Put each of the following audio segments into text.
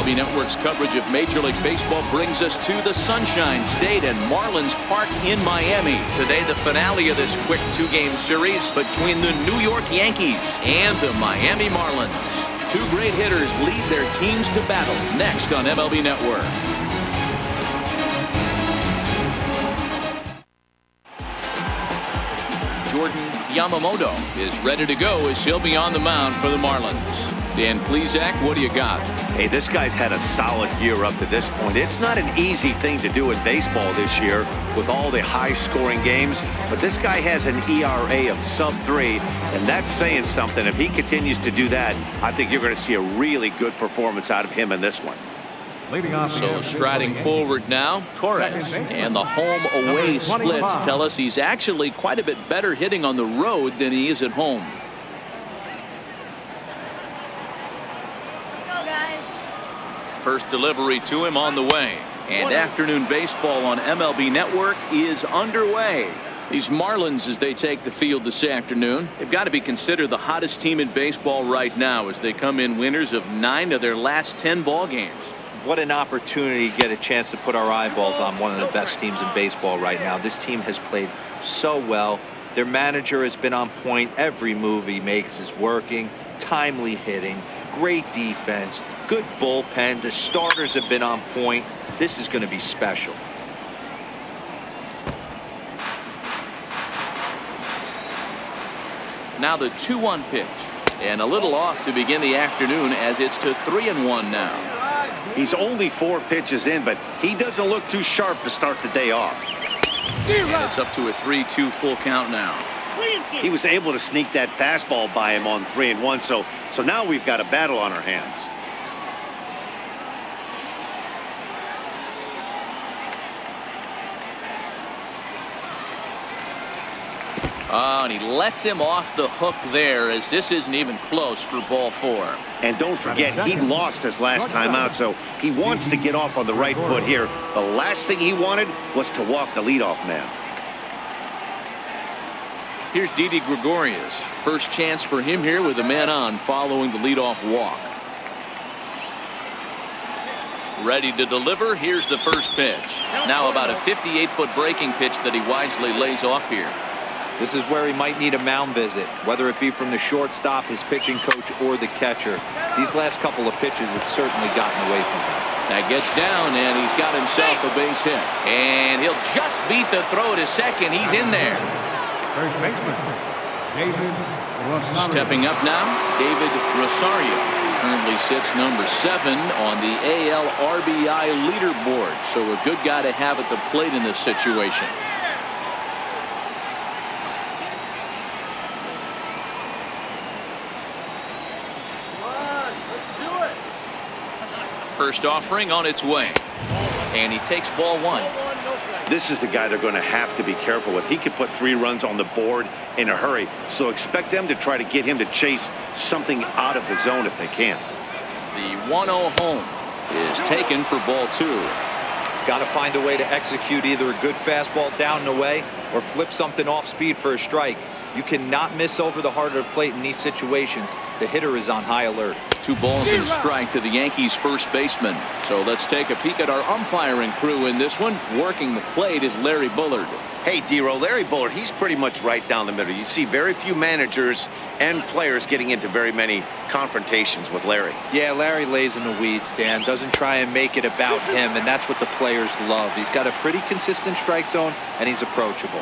MLB Network's coverage of Major League Baseball brings us to the Sunshine State and Marlins Park in Miami. Today, the finale of this quick two-game series between the New York Yankees and the Miami Marlins. Two great hitters lead their teams to battle next on MLB Network. Jordan Yamamoto is ready to go as he'll be on the mound for the Marlins. Dan Plesac, what do you got? Hey, this guy's had a solid year up to this point. It's not an easy thing to do in baseball this year with all the high-scoring games, but this guy has an ERA of sub-3, and that's saying something. If he continues to do that, I think you're going to see a really good performance out of him in this one. So striding forward now, Torres, and the home-away splits tell us he's actually quite a bit better hitting on the road than he is at home. First delivery to him on the way. And afternoon baseball on MLB Network is underway. These Marlins, as they take the field this afternoon, they've got to be considered the hottest team in baseball right now as they come in winners of 9 of their last 10 ball games. What an opportunity to get a chance to put our eyeballs on one of the best teams in baseball right now. This team has played so well. Their manager has been on point. Every move he makes is working. Timely hitting. Great defense. Good bullpen. The starters have been on point. This is going to be special. Now the 2-1 pitch. And a little off to begin the afternoon as it's to 3-1 now. He's only 4 pitches in, but he doesn't look too sharp to start the day off. And it's up to a 3-2 full count now. He was able to sneak that fastball by him on 3-1, so now we've got a battle on our hands. Oh, and he lets him off the hook there as this isn't even close for ball 4. And don't forget, he lost his last time out, so he wants to get off on the right foot here. The last thing he wanted was to walk the leadoff man. Here's Didi Gregorius. First chance for him here with a man on following the leadoff walk. Ready to deliver. Here's the first pitch. Now about a 58-foot breaking pitch that he wisely lays off here. This is where he might need a mound visit, whether it be from the shortstop, his pitching coach, or the catcher. These last couple of pitches have certainly gotten away from him. That gets down, and he's got himself a base hit. And he'll just beat the throw to second. He's in there. First baseman, David Rosario. Stepping up now, David Rosario. Currently sits number 7 on the AL RBI leaderboard. So a good guy to have at the plate in this situation. First offering on its way. And he takes ball 1. This is the guy they're going to have to be careful with. He could put 3 runs on the board in a hurry, so expect them to try to get him to chase something out of the zone if they can. The 1-0 home is taken for ball 2. Got to find a way to execute either a good fastball down and away or flip something off speed for a strike. You cannot miss over the heart of the plate in these situations. The hitter is on high alert. 2 balls and a strike to the Yankees first baseman. So let's take a peek at our umpiring crew in this one. Working the plate is Larry Bullard. Hey, D-Row, Larry Bullard, he's pretty much right down the middle. You see very few managers and players getting into very many confrontations with Larry. Yeah, Larry lays in the weeds, Dan. Doesn't try and make it about him, and that's what the players love. He's got a pretty consistent strike zone, and he's approachable.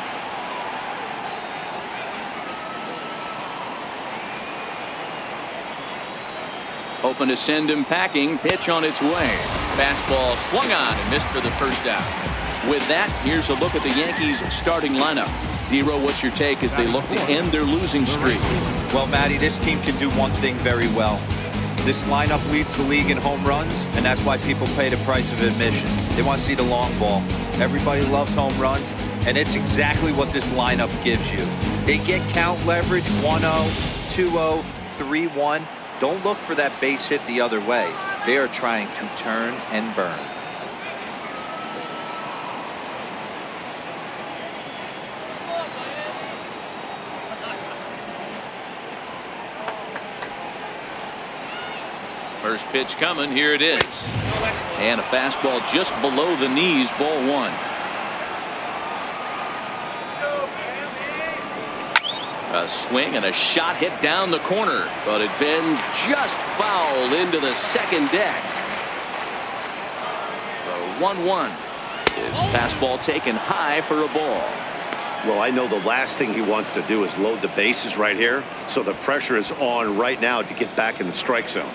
Hoping to send him packing. Pitch on its way. Fastball swung on and missed for the first out. With that, here's a look at the Yankees starting lineup. Zero, what's your take as they look to end their losing streak? Well, Matty, this team can do one thing very well. This lineup leads the league in home runs, and that's why people pay the price of admission. They want to see the long ball. Everybody loves home runs, and it's exactly what this lineup gives you. They get count leverage 1-0, 2-0, 3-1. Don't look for that base hit the other way. They are trying to turn and burn. First pitch coming. Here it is. And a fastball just below the knees. Ball one. A swing and a shot hit down the corner, but it bends just foul into the second deck. The 1-1 is fastball taken high for a ball. Well, I know the last thing he wants to do is load the bases right here, so the pressure is on right now to get back in the strike zone.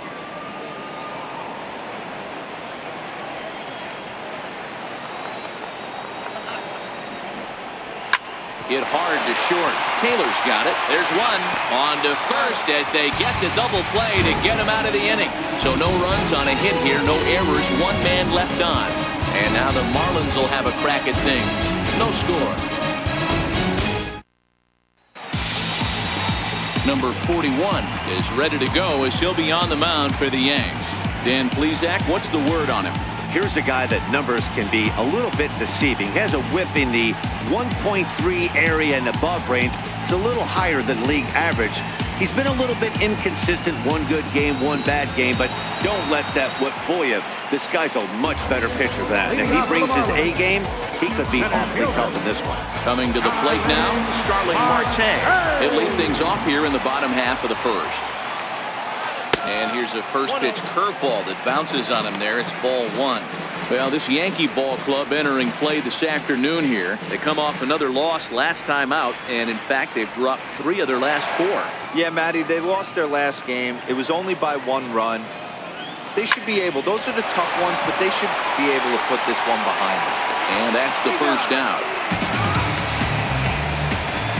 Hit hard to short. Taylor's got it. There's one. On to first as they get the double play to get him out of the inning. So no runs on a hit here. No errors. One man left on. And now the Marlins will have a crack at things. No score. Number 41 is ready to go as he'll be on the mound for the Yanks. Dan Plesac, what's the word on him? Here's a guy that numbers can be a little bit deceiving. He has a whip in the 1.3 area and above range. It's a little higher than league average. He's been a little bit inconsistent. One good game, one bad game, but don't let that whip fool you. This guy's a much better pitcher than that. And if he brings his A game, he could be awfully tough in this one. Coming to the plate now, Starling Marte. He'll lead things off here in the bottom half of the first. And here's a first pitch curveball that bounces on him there. It's ball one. Well, this Yankee ball club entering play this afternoon here. They come off another loss last time out, and in fact, they've dropped 3 of their last 4. Yeah, Matty, they lost their last game. It was only by 1 run. They should be able, those are the tough ones, but they should be able to put this one behind them. And that's the first out.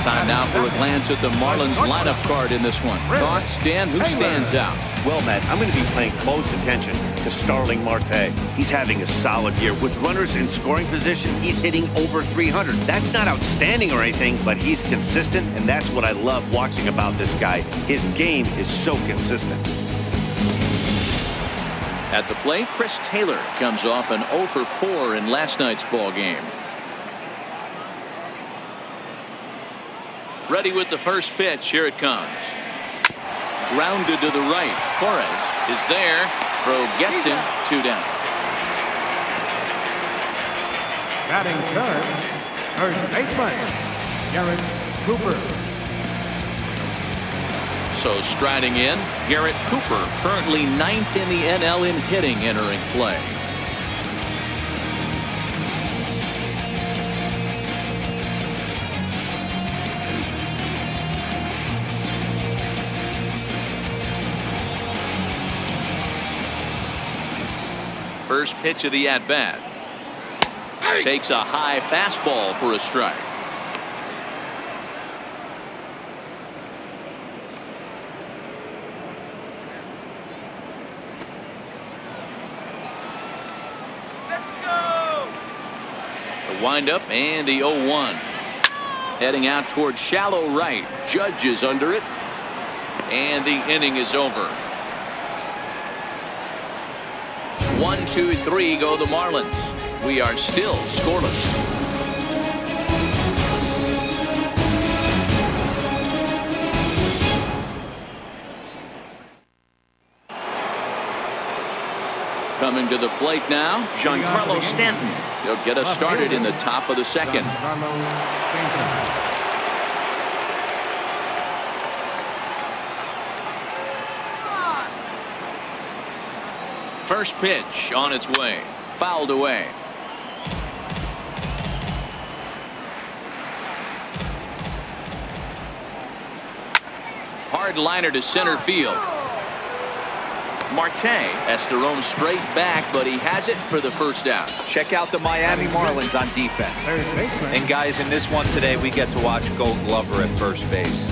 Time now for a glance at the Marlins lineup card in this one. Thoughts, Dan? Who stands out? Well, Matt, I'm going to be paying close attention to Starling Marte. He's having a solid year. With runners in scoring position, he's hitting over 300. That's not outstanding or anything, but he's consistent, and that's what I love watching about this guy. His game is so consistent. At the plate, Chris Taylor comes off an 0 for 4 in last night's ball game. Ready with the first pitch. Here it comes. Grounded to the right. Torres is there. Throw gets him. 2 down. Batting third, first baseman, Garrett Cooper. So striding in, Garrett Cooper, currently 9th in the NL in hitting, entering play. First pitch of the at-bat. Takes a high fastball for a strike. The windup and the 0-1. Heading out towards shallow right. Judge is under it. And the inning is over. 1, 2, 3 go the Marlins. We are still scoreless. Coming to the plate now, Giancarlo Stanton. He'll get us started in the top of the second. First pitch on its way. Fouled away. Hard liner to center field. Marte has to roam straight back, but he has it for the first out. Check out the Miami Marlins on defense. And guys, in this one today, we get to watch Gold Glover at first base.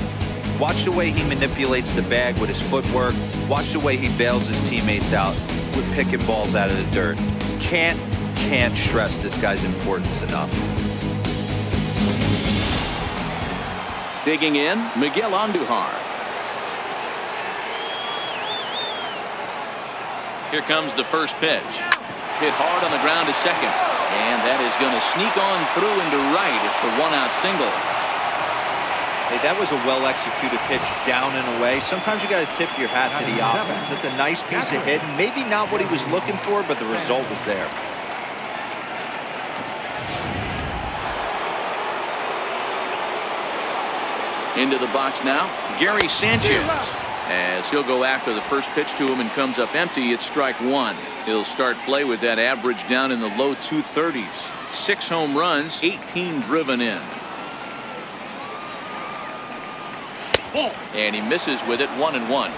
Watch the way he manipulates the bag with his footwork. Watch the way he bails his teammates out with picking balls out of the dirt. Can't stress this guy's importance enough. Digging in, Miguel Andujar. Here comes the first pitch. Hit hard on the ground to second. And that is going to sneak on through into right. It's a 1-out single. Hey, that was a well-executed pitch down and away. Sometimes you got to tip your hat to the offense. It's a nice piece of hitting. Maybe not what he was looking for, but the result was there. Into the box now, Gary Sanchez. As he'll go after the first pitch to him and comes up empty, it's strike one. He'll start play with that average down in the low 230s. 6 home runs, 18 driven in. And he misses with it, 1-1.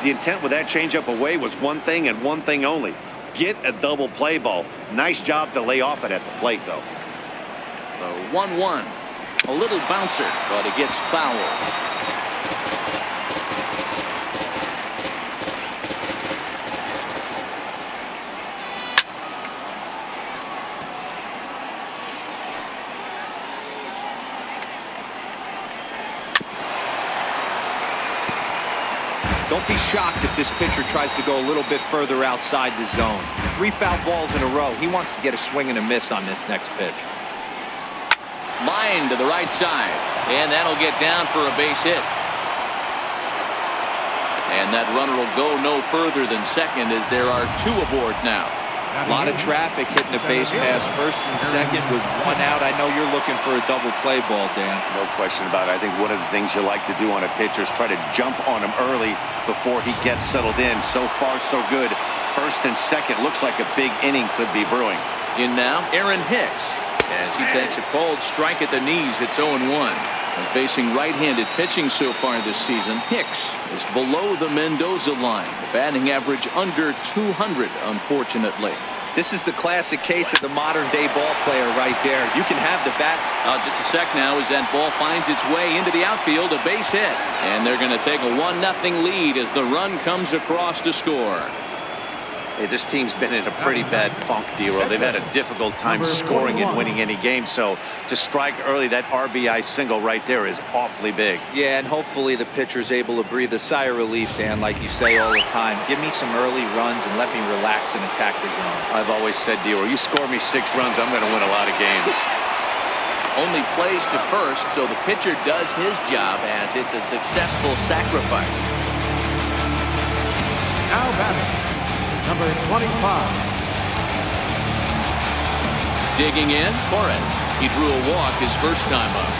The intent with that changeup away was one thing and one thing only. Get a double play ball. Nice job to lay off it at the plate, though. The 1-1. A little bouncer, but it gets fouled. Don't be shocked if this pitcher tries to go a little bit further outside the zone. 3 foul balls in a row. He wants to get a swing and a miss on this next pitch. Line to the right side, and that'll get down for a base hit. And that runner will go no further than second as there are 2 aboard now. A lot of traffic hitting the base pass first and second with 1 out. I know you're looking for a double play ball, Dan. No question about it. I think one of the things you like to do on a pitcher is try to jump on him early before he gets settled in. So far, so good. First and second looks like a big inning could be brewing. In now, Aaron Hicks. As he takes a cold strike at the knees, it's 0-1. And facing right-handed pitching so far this season, Hicks is below the Mendoza line. The batting average under 200, unfortunately. This is the classic case of the modern-day ball player right there. You can have the bat. Just a sec now as that ball finds its way into the outfield, a base hit. And they're going to take a 1-0 lead as the run comes across to score. Hey, this team's been in a pretty bad funk, D-Roll. They've had a difficult time scoring and winning any game. So to strike early, that RBI single right there is awfully big. Yeah, and hopefully the pitcher's able to breathe a sigh of relief, Dan, like you say all the time. Give me some early runs and let me relax and attack the zone. I've always said, D-Roll, you score me 6 runs, I'm going to win a lot of games. Only plays to first, so the pitcher does his job as it's a successful sacrifice. Now batting, number 25. Digging in, Torres. He drew a walk his first time up.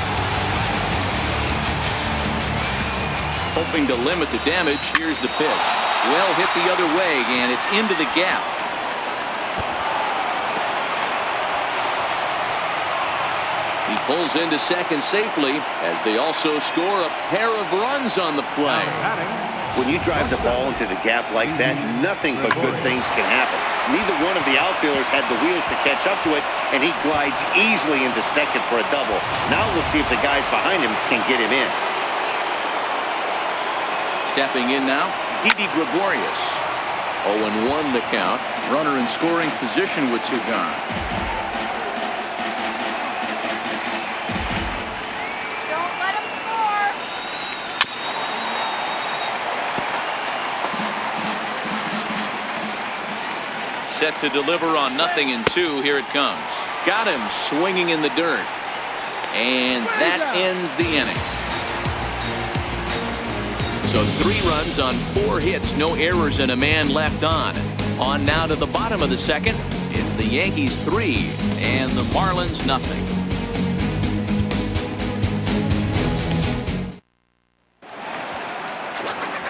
Hoping to limit the damage, here's the pitch. Well hit the other way, and it's into the gap. He pulls into second safely as they also score a pair of runs on the play. When you drive the ball into the gap like that, nothing but good things can happen. Neither one of the outfielders had the wheels to catch up to it, and he glides easily into second for a double. Now we'll see if the guys behind him can get him in. Stepping in now, Didi Gregorius. 0-1 the count. Runner in scoring position with 2 gone. Set to deliver on 0-2. Here it comes. Got him swinging in the dirt. And that ends the inning. So 3 runs on 4 hits, no errors, and a man left on. On now to the bottom of the second. It's the Yankees 3 and the Marlins 0.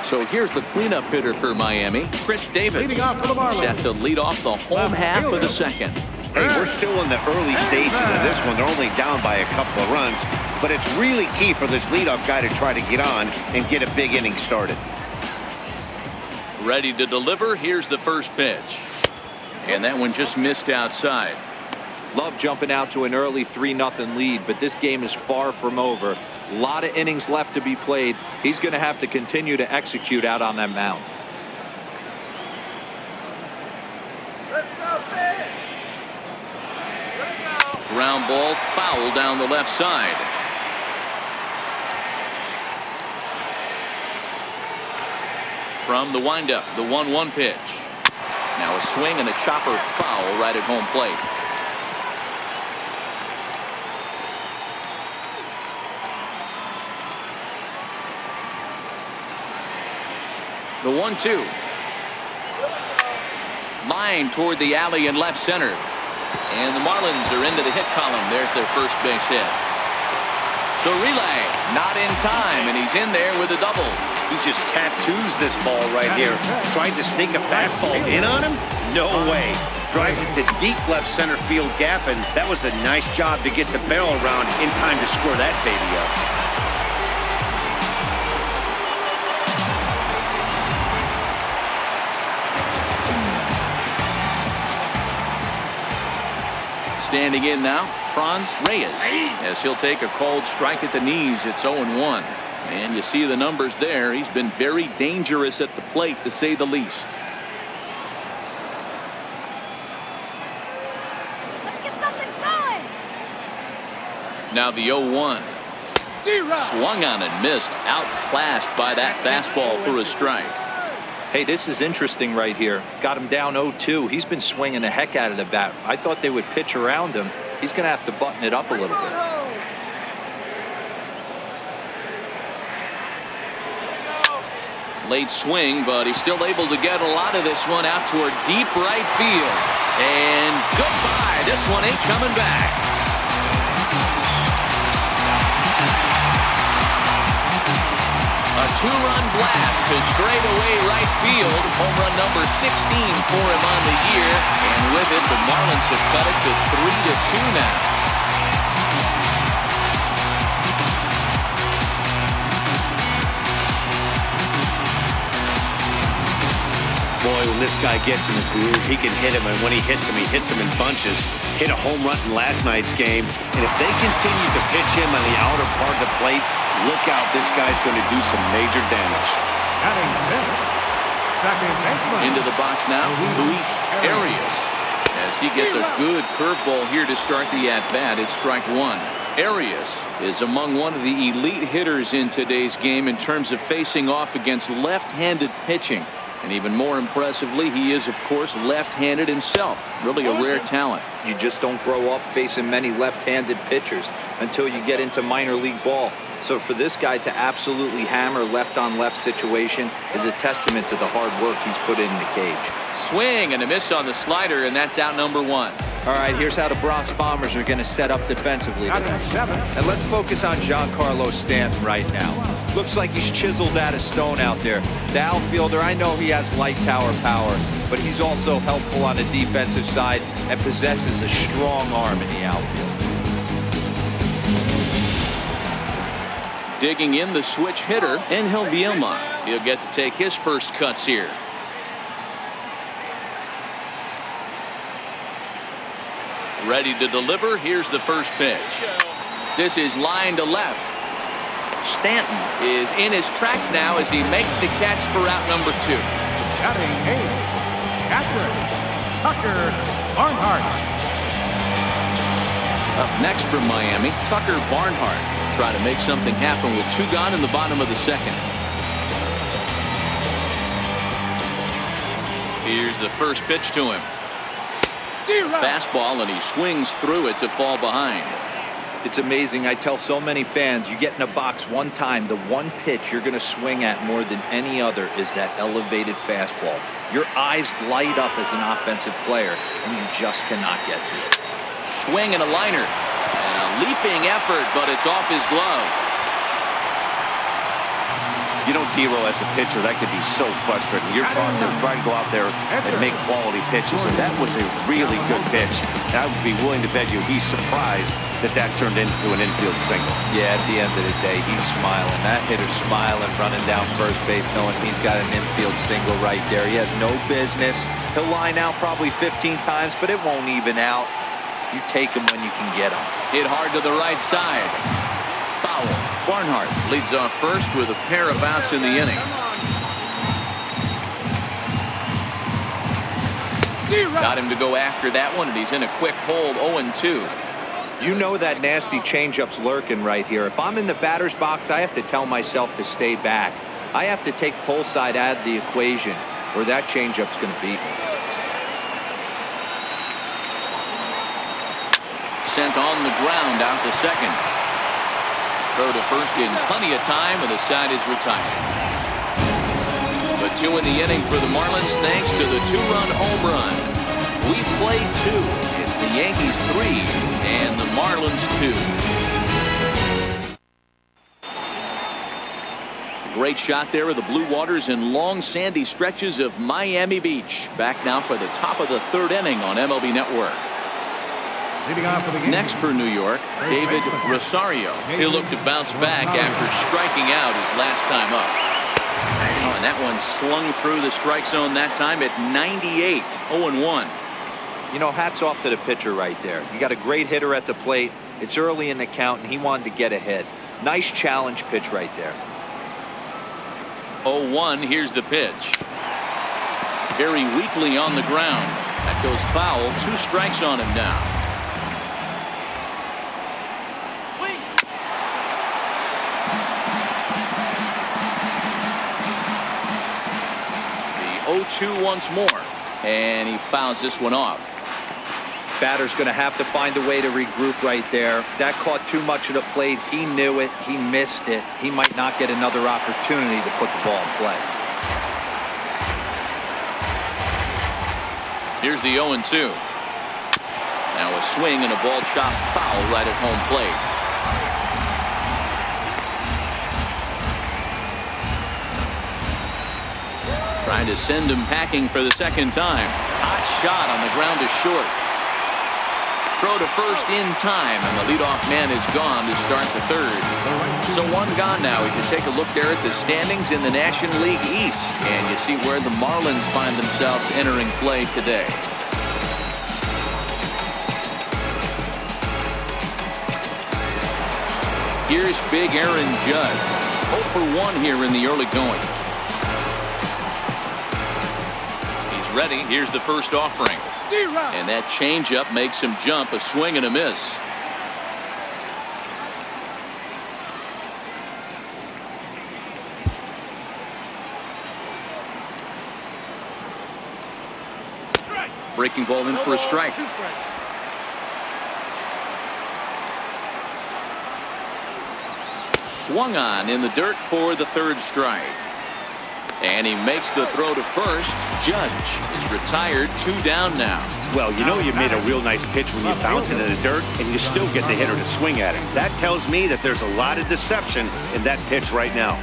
So here's the cleanup hitter for Miami, Chris Davis, Leading off for the Marlins, set to lead off the home half of the second. Hey, we're still in the early stages of this one. They're only down by a couple of runs, but it's really key for this leadoff guy to try to get on and get a big inning started. Ready to deliver. Here's the first pitch. And that one just missed outside. Love jumping out to an early 3-0 lead, but this game is far from over. A lot of innings left to be played. He's going to have to continue to execute out on that mound. Let's go, Sid. Ground ball foul down the left side. From the windup, the 1-1 pitch. Now a swing and a chopper foul right at home plate. The 1-2. Line toward the alley in left center. And the Marlins are into the hit column. There's their first base hit. The relay not in time, and he's in there with a double. He just tattoos this ball right here. Tried to sneak a fastball in on him? No way. Drives it to deep left center field gap, and that was a nice job to get the barrel around in time to score that baby up. Standing in now, Franz Reyes, as he'll take a called strike at the knees. It's 0-1. And you see the numbers there. He's been very dangerous at the plate, to say the least. Let's get something going. Now the 0-1. Swung on and missed. Outclassed by that fastball for a strike. Hey, this is interesting right here. Got him down 0-2. He's been swinging the heck out of the bat. I thought they would pitch around him. He's going to have to button it up a little bit. Late swing, but he's still able to get a lot of this one out toward deep right field. And goodbye. This one ain't coming back. A two-run blast to straightaway right field. Home run number 16 for him on the year. And with it, the Marlins have cut it to 3-2 now. Boy, when this guy gets in the groove, he can hit him, and when he hits him in bunches. Hit a home run in last night's game, and if they continue to pitch him on the outer part of the plate, look out, this guy's going to do some major damage. Into the box now, Luis Arias, as he gets a good curveball here to start the at-bat. It's strike one. Arias is among one of the elite hitters in today's game in terms of facing off against left-handed pitching. And even more impressively, he is, of course, left-handed himself. Really a rare talent. You just don't grow up facing many left-handed pitchers until you get into minor league ball. So for this guy to absolutely hammer left-on-left situation is a testament to the hard work he's put in the cage. Swing and a miss on the slider, and that's out number one. All right, here's how the Bronx Bombers are going to set up defensively today. And let's focus on Giancarlo Stanton right now. Looks like he's chiseled out of stone out there. The outfielder, I know he has light tower power, but he's also helpful on the defensive side and possesses a strong arm in the outfield. Digging in the switch hitter, Angel Bielma. He'll get to take his first cuts here. Ready to deliver. Here's the first pitch. This is line to left. Stanton is in his tracks now as he makes the catch for out number two. Batting eighth, Tucker Barnhart. Up next from Miami, Tucker Barnhart. Try to make something happen with two gone in the bottom of the second. Here's the first pitch to him. Fastball, and he swings through it to fall behind. It's amazing. I tell so many fans, you get in a box one time, the one pitch you're going to swing at more than any other is that elevated fastball. Your eyes light up as an offensive player, and you just cannot get to it. Swing and a liner. And a leaping effort, but it's off his glove. You know, Dero, as a pitcher, that could be so frustrating. You're trying to go out there and make quality pitches, and that was a really good pitch. And I would be willing to bet you he's surprised that turned into an infield single. Yeah, at the end of the day, he's smiling. That hitter's smiling, running down first base, knowing he's got an infield single right there. He has no business. He'll line out probably 15 times, but it won't even out. You take him when you can get him. Hit hard to the right side. Foul. Barnhart leads off first with a pair of outs in the inning. Got him to go after that one, and he's in a quick hold, 0-2. You know that nasty changeup's lurking right here. If I'm in the batter's box, I have to tell myself to stay back. I have to take pull side out of the equation, or that changeup's going to beat me. Sent on the ground out to second. Throw to first in plenty of time, and the side is retired. The 2 in the inning for the Marlins thanks to the 2-run home run. We played 2. It's the Yankees 3 and the Marlins 2. Great shot there of the Blue Waters in long sandy stretches of Miami Beach. Back now for the top of the 3rd inning on MLB Network. Leading off for the game. Next for New York, David Rosario. He'll look to bounce back after striking out his last time up. Oh, and that one slung through the strike zone that time at 98. 0-1. You know, hats off to the pitcher right there. You got a great hitter at the plate. It's early in the count, and he wanted to get ahead. Nice challenge pitch right there. 0-1. Here's the pitch. Very weakly on the ground. That goes foul. 2 strikes on him now. The 0-2 once more, and he fouls this one off. Batter's going to have to find a way to regroup right there. That caught too much of the plate. He knew it. He missed it. He might not get another opportunity to put the ball in play. Here's the 0-2. Now a swing and a ball chopped foul right at home plate. Trying to send him packing for the 2nd time. Hot shot on the ground to short. Throw to first in time, and the leadoff man is gone to start the 3rd. So 1 gone now. We can take a look there at the standings in the National League East, and you see where the Marlins find themselves entering play today. Here's big Aaron Judge. 0 for 1 here in the early going. He's ready. Here's the first offering. And that changeup makes him jump. A swing and a miss. Breaking ball in for a strike. Swung on in the dirt for the 3rd strike. And he makes the throw to first. Judge is retired. 2 down now. Well, you know you made a real nice pitch when you bounce it in the dirt and you still get the hitter to swing at it. That tells me that there's a lot of deception in that pitch right now.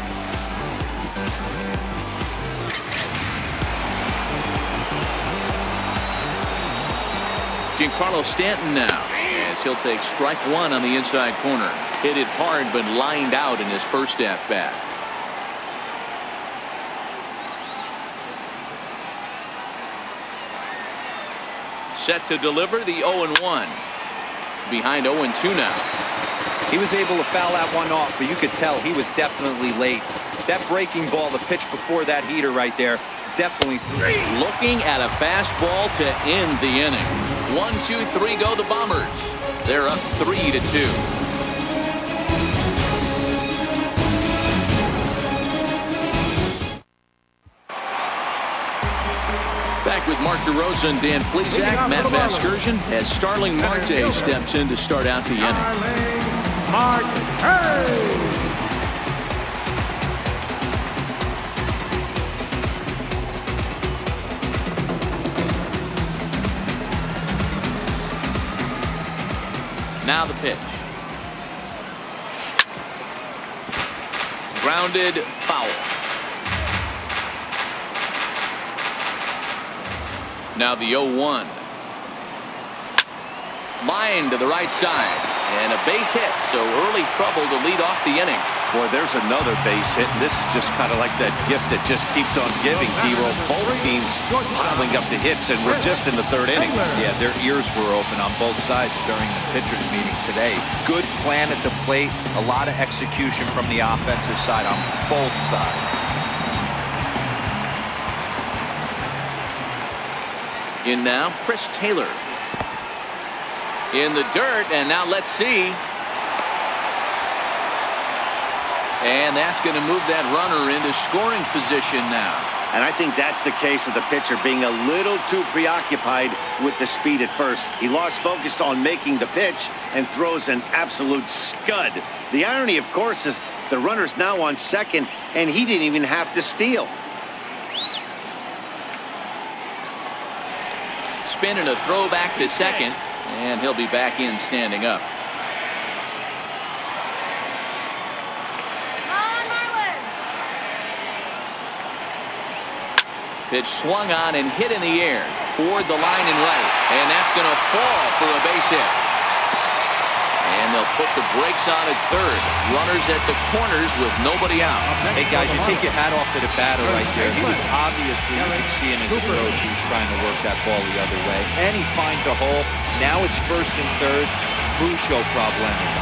Giancarlo Stanton now, as he'll take strike 1 on the inside corner. Hit it hard but lined out in his first at bat. Set to deliver the 0-1. Behind 0-2 now. He was able to foul that one off, but you could tell he was definitely late. That breaking ball, the pitch before that heater right there, definitely. Looking at a fastball to end the inning. 1, 2, 3 go the Bombers. They're up 3-2. Back with Mark DeRosa and Dan Plesac. Matt Vasgersian as Starling Marte steps in to start out the inning. Now the pitch. Grounded foul. Now the 0-1. Line to the right side. And a base hit. So early trouble to lead off the inning. Boy, there's another base hit, and this is just kind of like that gift that just keeps on giving, D-Roll. Both teams piling up the hits, and we're just in the 3rd inning. Yeah, their ears were open on both sides during the pitchers meeting today. Good plan at the plate. A lot of execution from the offensive side on both sides. In now, Chris Taylor. In the dirt, and now let's see. And that's going to move that runner into scoring position now. And I think that's the case of the pitcher being a little too preoccupied with the speed at first. He lost focus on making the pitch and throws an absolute scud. The irony, of course, is the runner's now on second, and he didn't even have to steal. Spin and a throw back to second, and he'll be back in standing up. Come on, Marlins. Pitch swung on and hit in the air toward the line and right, and that's going to fall for a base hit. And they'll put the brakes on at third. Runners at the corners with nobody out. Hey guys, you take your hat off to the batter right there. He was obviously, you could see in his approach, he was trying to work that ball the other way. And he finds a hole. Now it's first and third. Mucho problemas.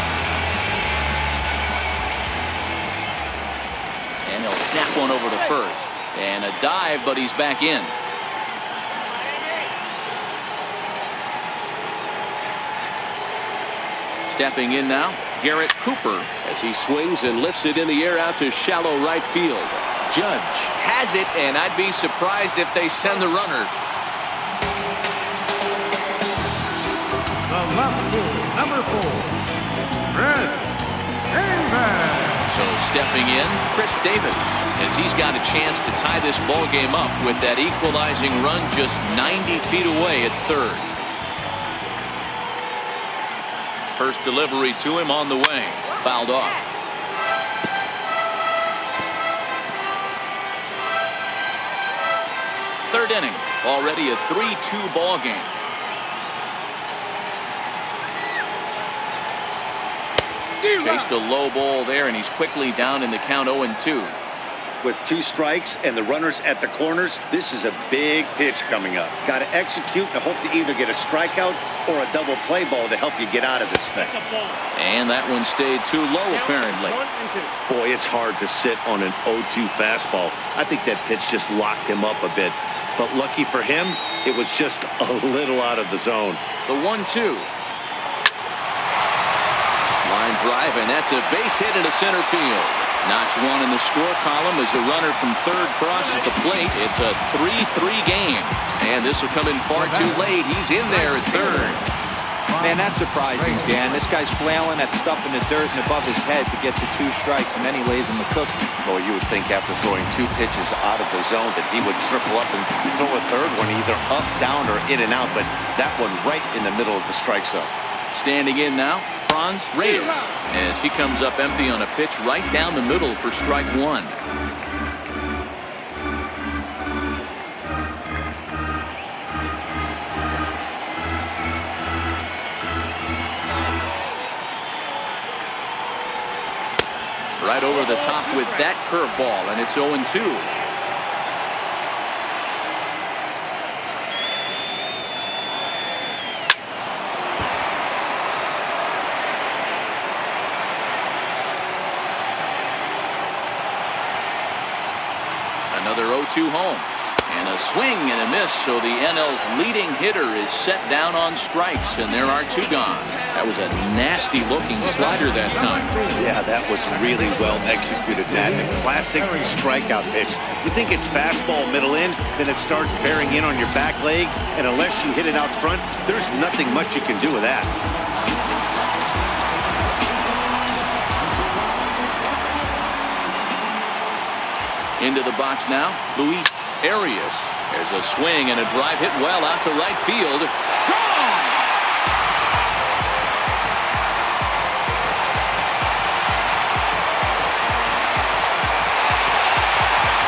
And he'll snap one over to first. And a dive, but he's back in. Stepping in now, Garrett Cooper, as he swings and lifts it in the air out to shallow right field. Judge has it, and I'd be surprised if they send the runner. The left field, number 4, Chris Davis. So stepping in, Chris Davis, as he's got a chance to tie this ball game up with that equalizing run just 90 feet away at third. First delivery to him on the way. Fouled off. Third inning. Already a 3-2 ball game. Chased a low ball there, and he's quickly down in the count 0-2. With 2 strikes and the runners at the corners, this is a big pitch coming up. Got to execute and hope to either get a strikeout or a double play ball to help you get out of this thing. And that one stayed too low, apparently. Boy, it's hard to sit on an 0-2 fastball. I think that pitch just locked him up a bit. But lucky for him, it was just a little out of the zone. The 1-2. Line drive, and that's a base hit into center field. Notch one in the score column as a runner from third crosses the plate. It's a 3-3 game. And this will come in far too late. He's in there at third. Man, that's surprising, Dan. This guy's flailing that stuff in the dirt and above his head to get to 2 strikes, and then he lays him a cookie. Well, you would think after throwing 2 pitches out of the zone that he would triple up and throw a third one either up, down, or in and out, but that one right in the middle of the strike zone. Standing in now, Franz Reyes, as he comes up empty on a pitch right down the middle for strike 1. Right over the top with that curveball, and it's 0-2. Another 0-2 home. And a swing and a miss, so the NL's leading hitter is set down on strikes, and there are 2 gone. That was a nasty-looking slider that time. Yeah, that was really well executed, Matt. A classic strikeout pitch. You think it's fastball middle in, then it starts bearing in on your back leg, and unless you hit it out front, there's nothing much you can do with that. Into the box now, Luis Arias. There's a swing and a drive hit well out to right field. Gone!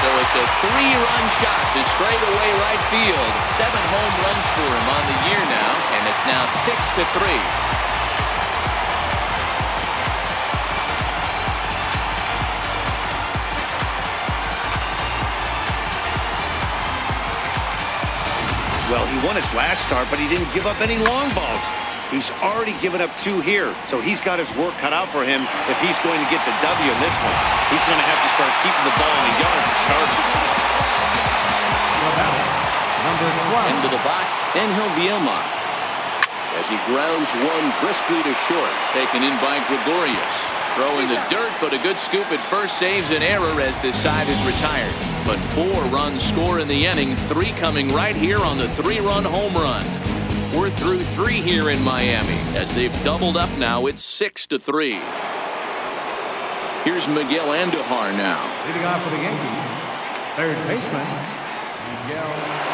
So it's a 3-run shot to straightaway right field. 7 home runs for him on the year now, and it's now 6-3. Well, he won his last start, but he didn't give up any long balls. He's already given up 2 here, so he's got his work cut out for him if he's going to get the W in this one. He's going to have to start keeping the ball in the yard for starters. Number 12. Into the box, Angel Vilma, as he grounds one briskly to short, taken in by Gregorius. Throw in the dirt, but a good scoop at first saves an error as this side is retired. But 4 runs score in the inning, 3 coming right here on the 3-run home run. We're through 3 here in Miami. As they've doubled up now, it's 6-3. Here's Miguel Andujar now. Leading off for the Yankees, third baseman, Miguel Andujar.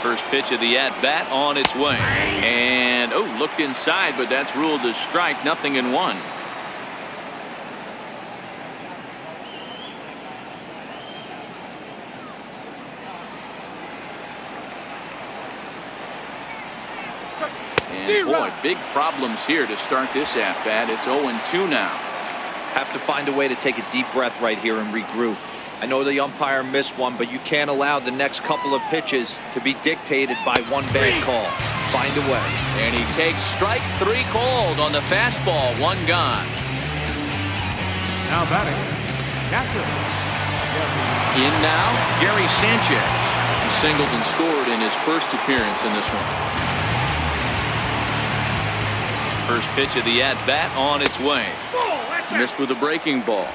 First pitch of the at-bat on its way. And, oh, looked inside, but that's ruled a strike. 0-1. And, boy, big problems here to start this at-bat. It's 0-2 now. Have to find a way to take a deep breath right here and regroup. I know the umpire missed one, but you can't allow the next couple of pitches to be dictated by one bad call. Find a way. And he takes strike 3 called on the fastball. 1 gone. Now batting, catcher. In now, Gary Sanchez. He singled and scored in his first appearance in this one. First pitch of the at-bat on its way. Missed with a breaking ball.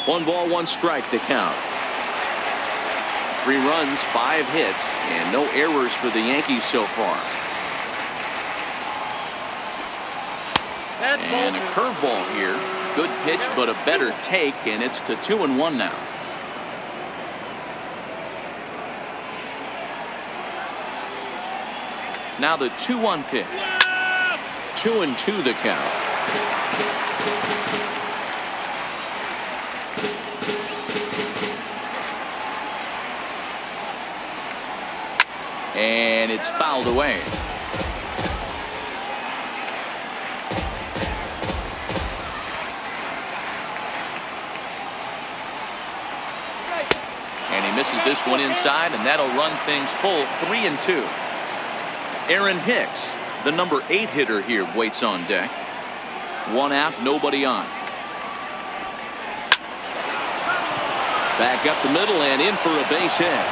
One ball, 1 strike to count. 3 runs, 5 hits, and no errors for the Yankees so far. And a curveball here. Good pitch, but a better take, and it's to 2-1 now. Now the 2-1 pitch. 2-2 the count. And it's fouled away. And he misses this one inside, and that'll run things full. 3-2. Aaron Hicks, the number 8 hitter here, waits on deck. 1 out, nobody on. Back up the middle and in for a base hit.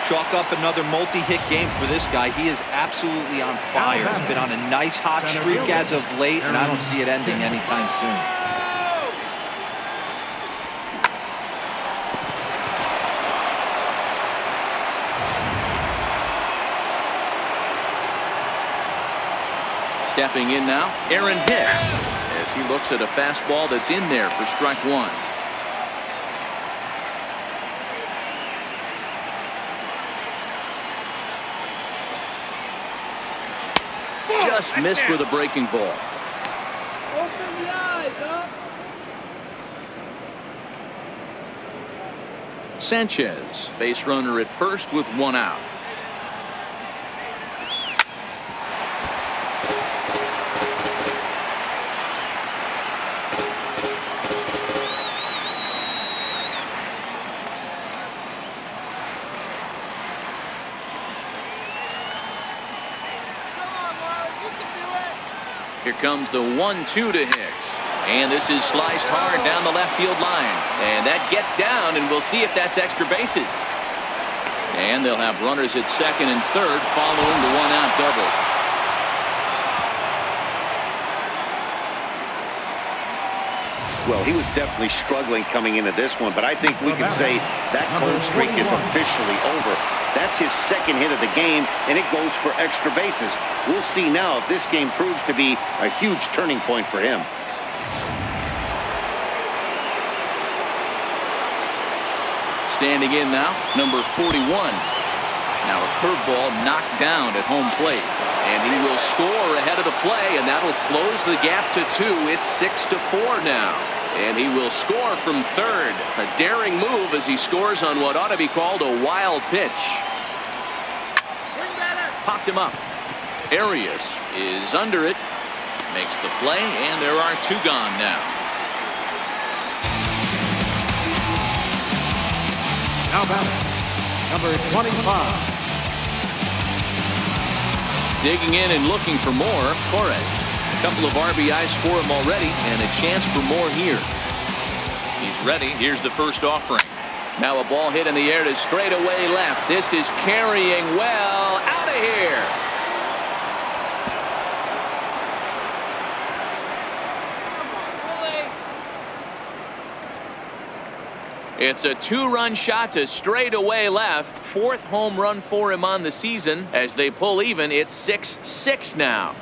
Chalk up another multi-hit game for this guy. He is absolutely on fire. He's been on a nice hot streak as of late, and I don't see it ending anytime soon. Stepping in now, Aaron Hicks, as he looks at a fastball that's in there for strike 1. Just missed with a breaking ball. Open the eyes, huh? Sanchez, base runner at first with 1 out. Here comes the 1-2 to Hicks. And this is sliced hard down the left field line. And that gets down, and we'll see if that's extra bases. And they'll have runners at second and third following the 1-out double. Well, he was definitely struggling coming into this one, but I think we can say that cold streak is officially over. That's his second hit of the game, and it goes for extra bases. We'll see now if this game proves to be a huge turning point for him. Standing in now, number 41. Now a curveball knocked down at home plate. And he will score ahead of the play, and that'll close the gap to 2. It's 6-4 now. And he will score from third. A daring move as he scores on what ought to be called a wild pitch. Popped him up. Arias is under it. Makes the play, and there are 2 gone now. Now batting, number 25. Digging in and looking for more, Torres. A couple of RBIs for him already, and a chance for more here. He's ready. Here's the first offering. Now a ball hit in the air to straightaway left. This is carrying well. Out of here. It's a 2-run shot to straightaway left. 4th home run for him on the season. As they pull even, it's 6-6 now.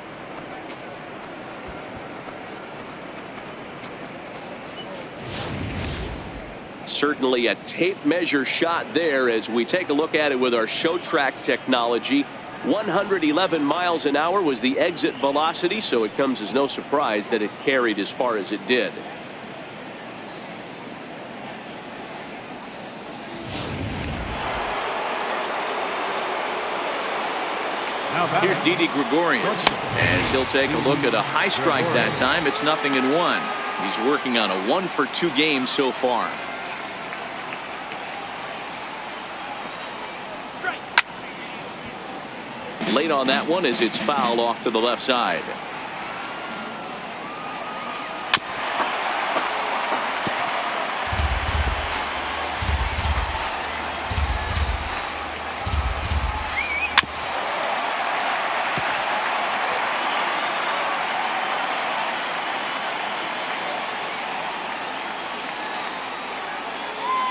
Certainly a tape measure shot there as we take a look at it with our show track technology. 111 miles an hour was the exit velocity, so it comes as no surprise that it carried as far as it did. Here's Didi Gregorius as he'll take a look at a high strike that time. It's 0-1. He's working on a 1-for-2 game so far. Late on that one as it's fouled off to the left side.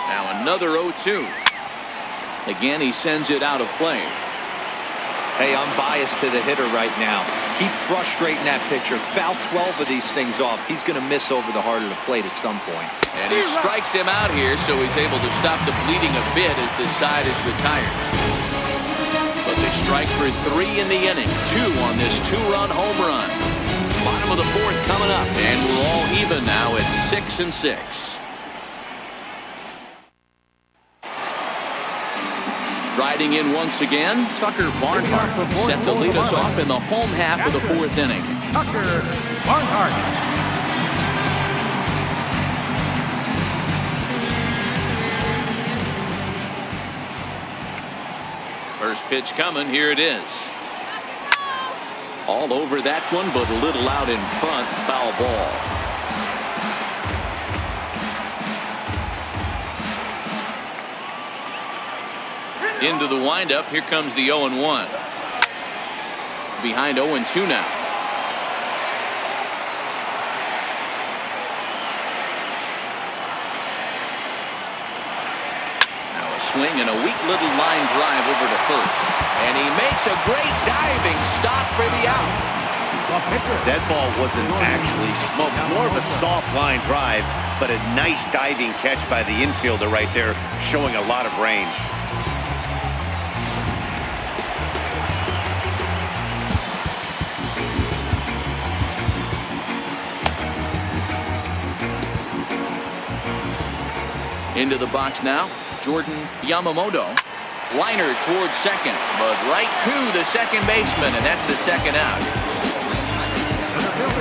Now another 0-2. Again, he sends it out of play. Hey, I'm biased to the hitter right now. Keep frustrating that pitcher. Foul 12 of these things off. He's going to miss over the heart of the plate at some point. And he strikes him out here, so he's able to stop the bleeding a bit as this side is retired. But they strike for 3 in the inning. 2 on this 2-run home run. Bottom of the 4th coming up, and we're all even now at 6-6. Riding in once again, Tucker Barnhart set to lead us off in the home half of the 4th inning. Tucker Barnhart. First pitch coming. Here it is. All over that one, but a little out in front. Foul ball. Into the windup. Here comes the 0-1. Behind 0-2 now. Now a swing and a weak little line drive over to first. And he makes a great diving stop for the out. That ball wasn't actually smoked, more of a soft line drive, but a nice diving catch by the infielder right there, showing a lot of range. Into the box now, Jordan Yamamoto. Liner towards second, but right to the second baseman, and that's the second out.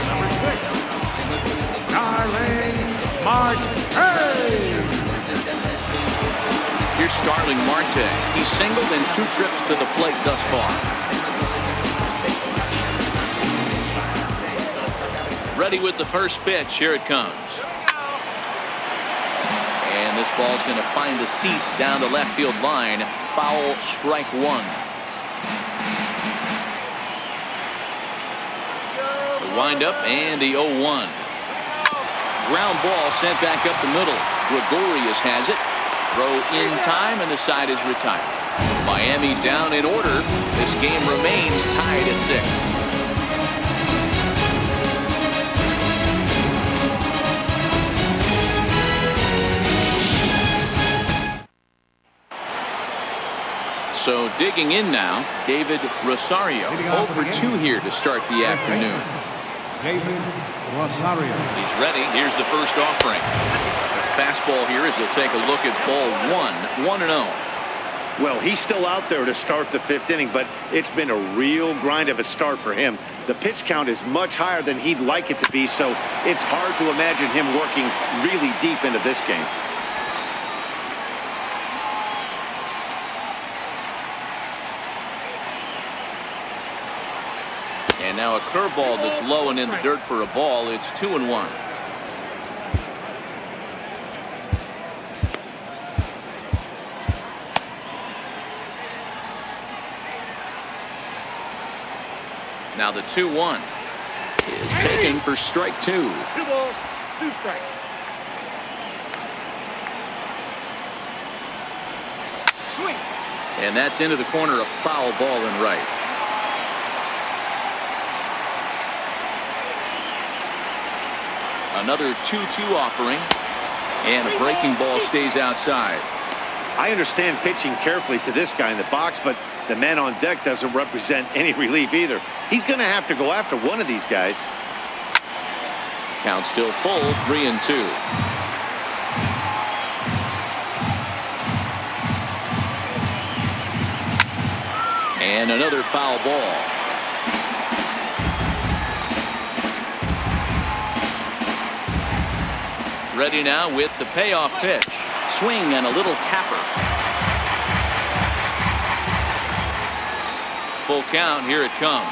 Number 6, Starling Marte. Here's Starling Marte. He's singled in 2 trips to the plate thus far. Ready with the first pitch. Here it comes. And this ball's going to find the seats down the left field line. Foul, strike 1. The windup and the 0-1. Ground ball sent back up the middle. Gregorius has it. Throw in time, and the side is retired. Miami down in order. This game remains tied at 6. So digging in now, David Rosario. 0 for 2 here to start the afternoon. David Rosario. He's ready. Here's the first offering. Fastball here as he'll take a look at ball 1. 1-0. Well, he's still out there to start the 5th inning, but it's been a real grind of a start for him. The pitch count is much higher than he'd like it to be, so it's hard to imagine him working really deep into this game. And now a curveball that's low and in the dirt for a ball. It's 2-1. Now the 2-1 is taken for strike 2. 2 balls, 2 strikes. Swing. And that's into the corner, a foul ball and right. Another 2-2 offering. And a breaking ball stays outside. I understand pitching carefully to this guy in the box, but the man on deck doesn't represent any relief either. He's going to have to go after one of these guys. Count still full, 3-2. And another foul ball. Ready now with the payoff pitch. Swing and a little tapper. Full count, here it comes.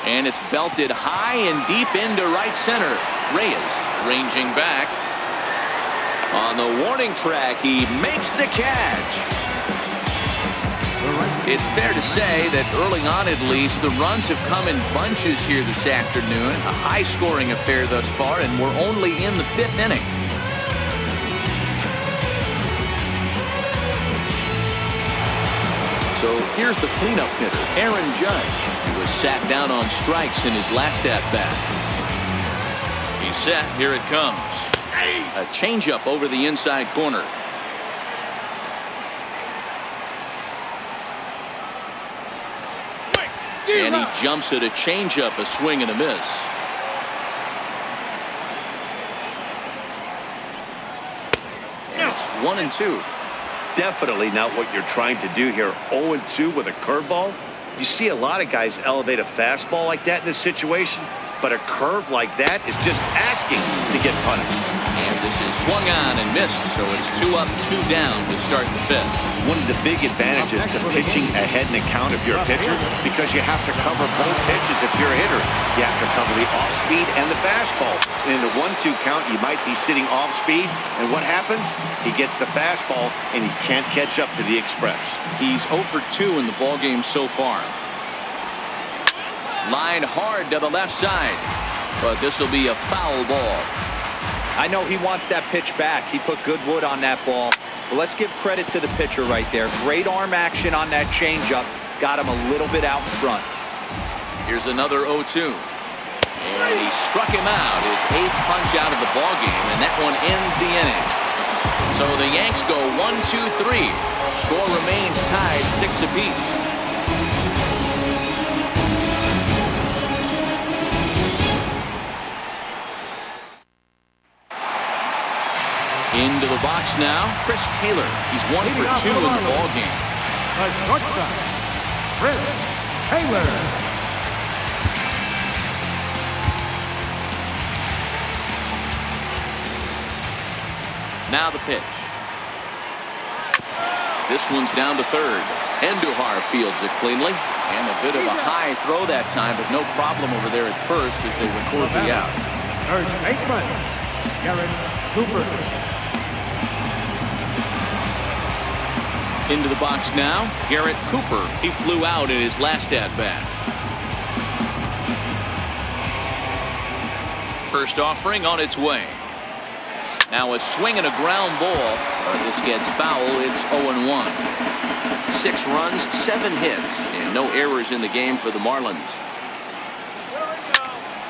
And it's belted high and deep into right center. Reyes ranging back. On the warning track, he makes the catch. It's fair to say that early on at least, the runs have come in bunches here this afternoon. A high-scoring affair thus far, and we're only in the 5th inning. So here's the cleanup hitter, Aaron Judge, who was sat down on strikes in his last at-bat. He's set. Here it comes. A changeup over the inside corner. And he jumps at a changeup, a swing and a miss. And it's 1-2. Definitely not what you're trying to do here. 0-2 with a curveball. You see a lot of guys elevate a fastball like that in this situation, but a curve like that is just asking to get punished. And this is swung on and missed, so it's 2 up, 2 down to start the 5th. One of the big advantages to pitching ahead in the count if you're a pitcher, because you have to cover both pitches if you're a hitter. You have to cover the off-speed and the fastball. And in the 1-2 count, you might be sitting off-speed, and what happens? He gets the fastball, and he can't catch up to the express. He's 0 for 2 in the ballgame so far. Line hard to the left side, but this will be a foul ball. I know he wants that pitch back. He put good wood on that ball. But let's give credit to the pitcher right there. Great arm action on that changeup. Got him a little bit out in front. Here's another 0-2. And he struck him out, his 8th punch out of the ballgame, and that one ends the inning. So the Yanks go 1-2-3. Score remains tied 6 apiece. Into the box now, Chris Taylor. He's 1 for 2 in the ballgame. The shortstop, Chris Taylor. Now the pitch. This one's down to third. Endujar fields it cleanly. And a bit of a high throw that time, but no problem over there at first as they record the out. Third baseman, Garrett Cooper. Into the box now, Garrett Cooper. He flew out in his last at-bat. First offering on its way. Now a swing and a ground ball. This gets foul. It's 0-1. 6 runs, 7 hits, and no errors in the game for the Marlins.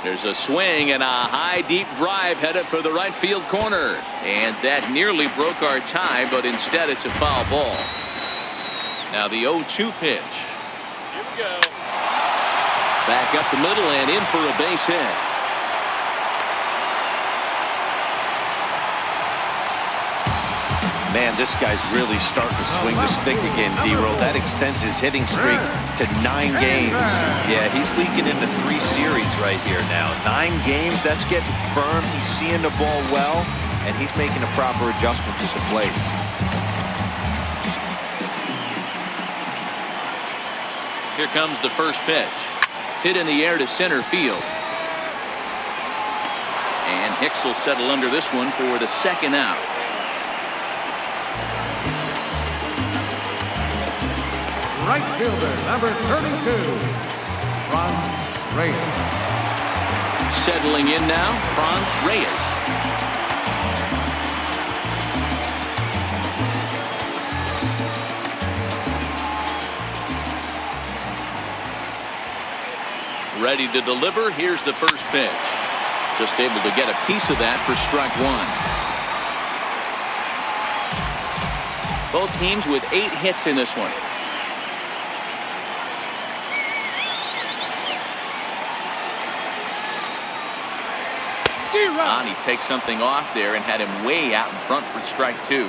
There's a swing and a high deep drive headed for the right field corner. And that nearly broke our tie, but instead it's a foul ball. Now the 0-2 pitch. Here we go. Back up the middle and in for a base hit. Man, this guy's really starting to swing the stick again, D-Roll. That extends his hitting streak to 9 games. Yeah, he's leaking into 3 series right here now. 9 games, that's getting firm. He's seeing the ball well, and he's making the proper adjustments at the plate. Here comes the first pitch. Hit in the air to center field. And Hicks will settle under this one for the 2nd out. Right fielder, number 32, Franz Reyes. Settling in now, Franz Reyes. Ready to deliver. Here's the first pitch. Just able to get a piece of that for strike 1. Both teams with 8 hits in this one. And he takes something off there and had him way out in front for strike 2.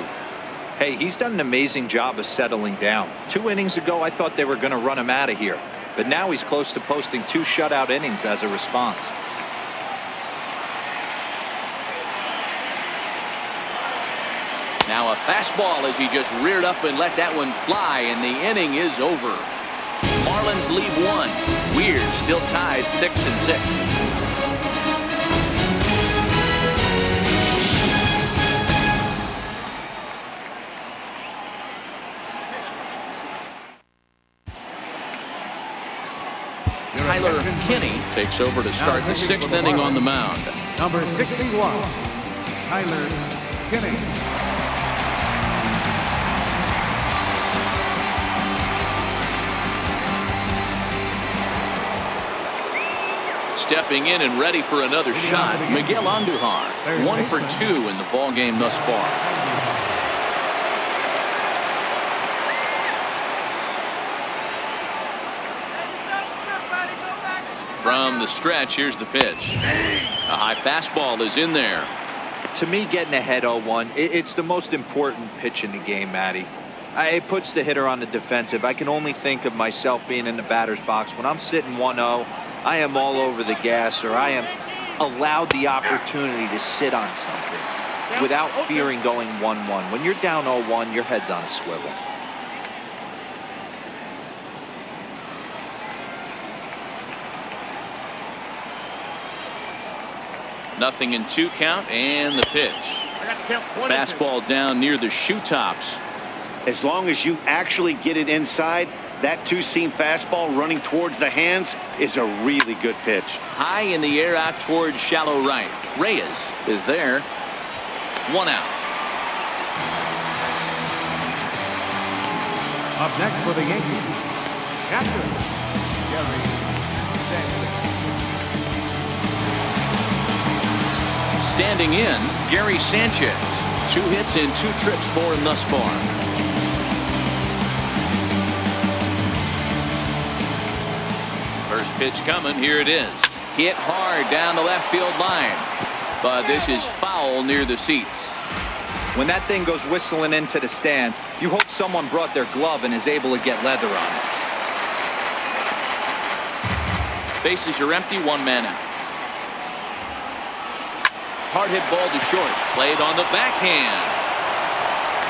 Hey, he's done an amazing job of settling down. 2 innings ago, I thought they were going to run him out of here. But now he's close to posting 2 shutout innings as a response. Now a fastball as he just reared up and let that one fly, and the inning is over. Marlins lead 1. Weird still tied 6-6. Tyler Kinney takes over to start the 6th inning on the mound. Number 61, Tyler Kinney. Stepping in and ready for another shot, Miguel Andujar. 1 for 2 in the ball game thus far. From the stretch, here's the pitch. A high fastball is in there. To me, getting ahead 0-1, it's the most important pitch in the game, Matty. It puts the hitter on the defensive. I can only think of myself being in the batter's box. When I'm sitting 1-0, I am all over the gas, or I am allowed the opportunity to sit on something without fearing going 1-1. When you're down 0-1, your head's on a swivel. Nothing in 2 count, and the pitch. Fastball down near the shoe tops. As long as you actually get it inside, that 2-seam fastball running towards the hands is a really good pitch. High in the air out towards shallow right. Reyes is there. 1 out. Up next for the Yankees, catcher, Gary Sanchez. Standing in, Gary Sanchez. 2 hits in 2 trips for him thus far. First pitch coming. Here it is. Hit hard down the left field line. But this is foul near the seats. When that thing goes whistling into the stands, you hope someone brought their glove and is able to get leather on it. Bases are empty. 1 man out. Hard hit ball to short. Played on the backhand.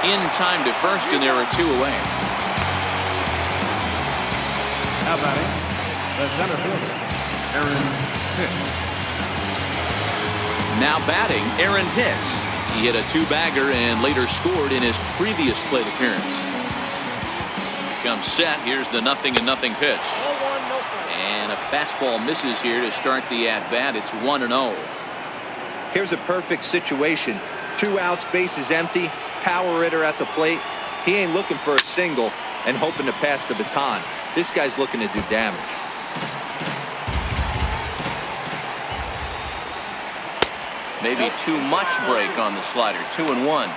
In time to first, and there are 2 away. Now batting, the center fielder, Aaron Hicks. Now batting, Aaron Hicks. He hit a 2-bagger and later scored in his previous plate appearance. Comes set. Here's the 0-0 pitch. And a fastball misses here to start the at-bat. It's 1-0. Here's a perfect situation. 2 outs, bases empty, power hitter at the plate. He ain't looking for a single and hoping to pass the baton. This guy's looking to do damage. Maybe too much break on the slider. 2-1.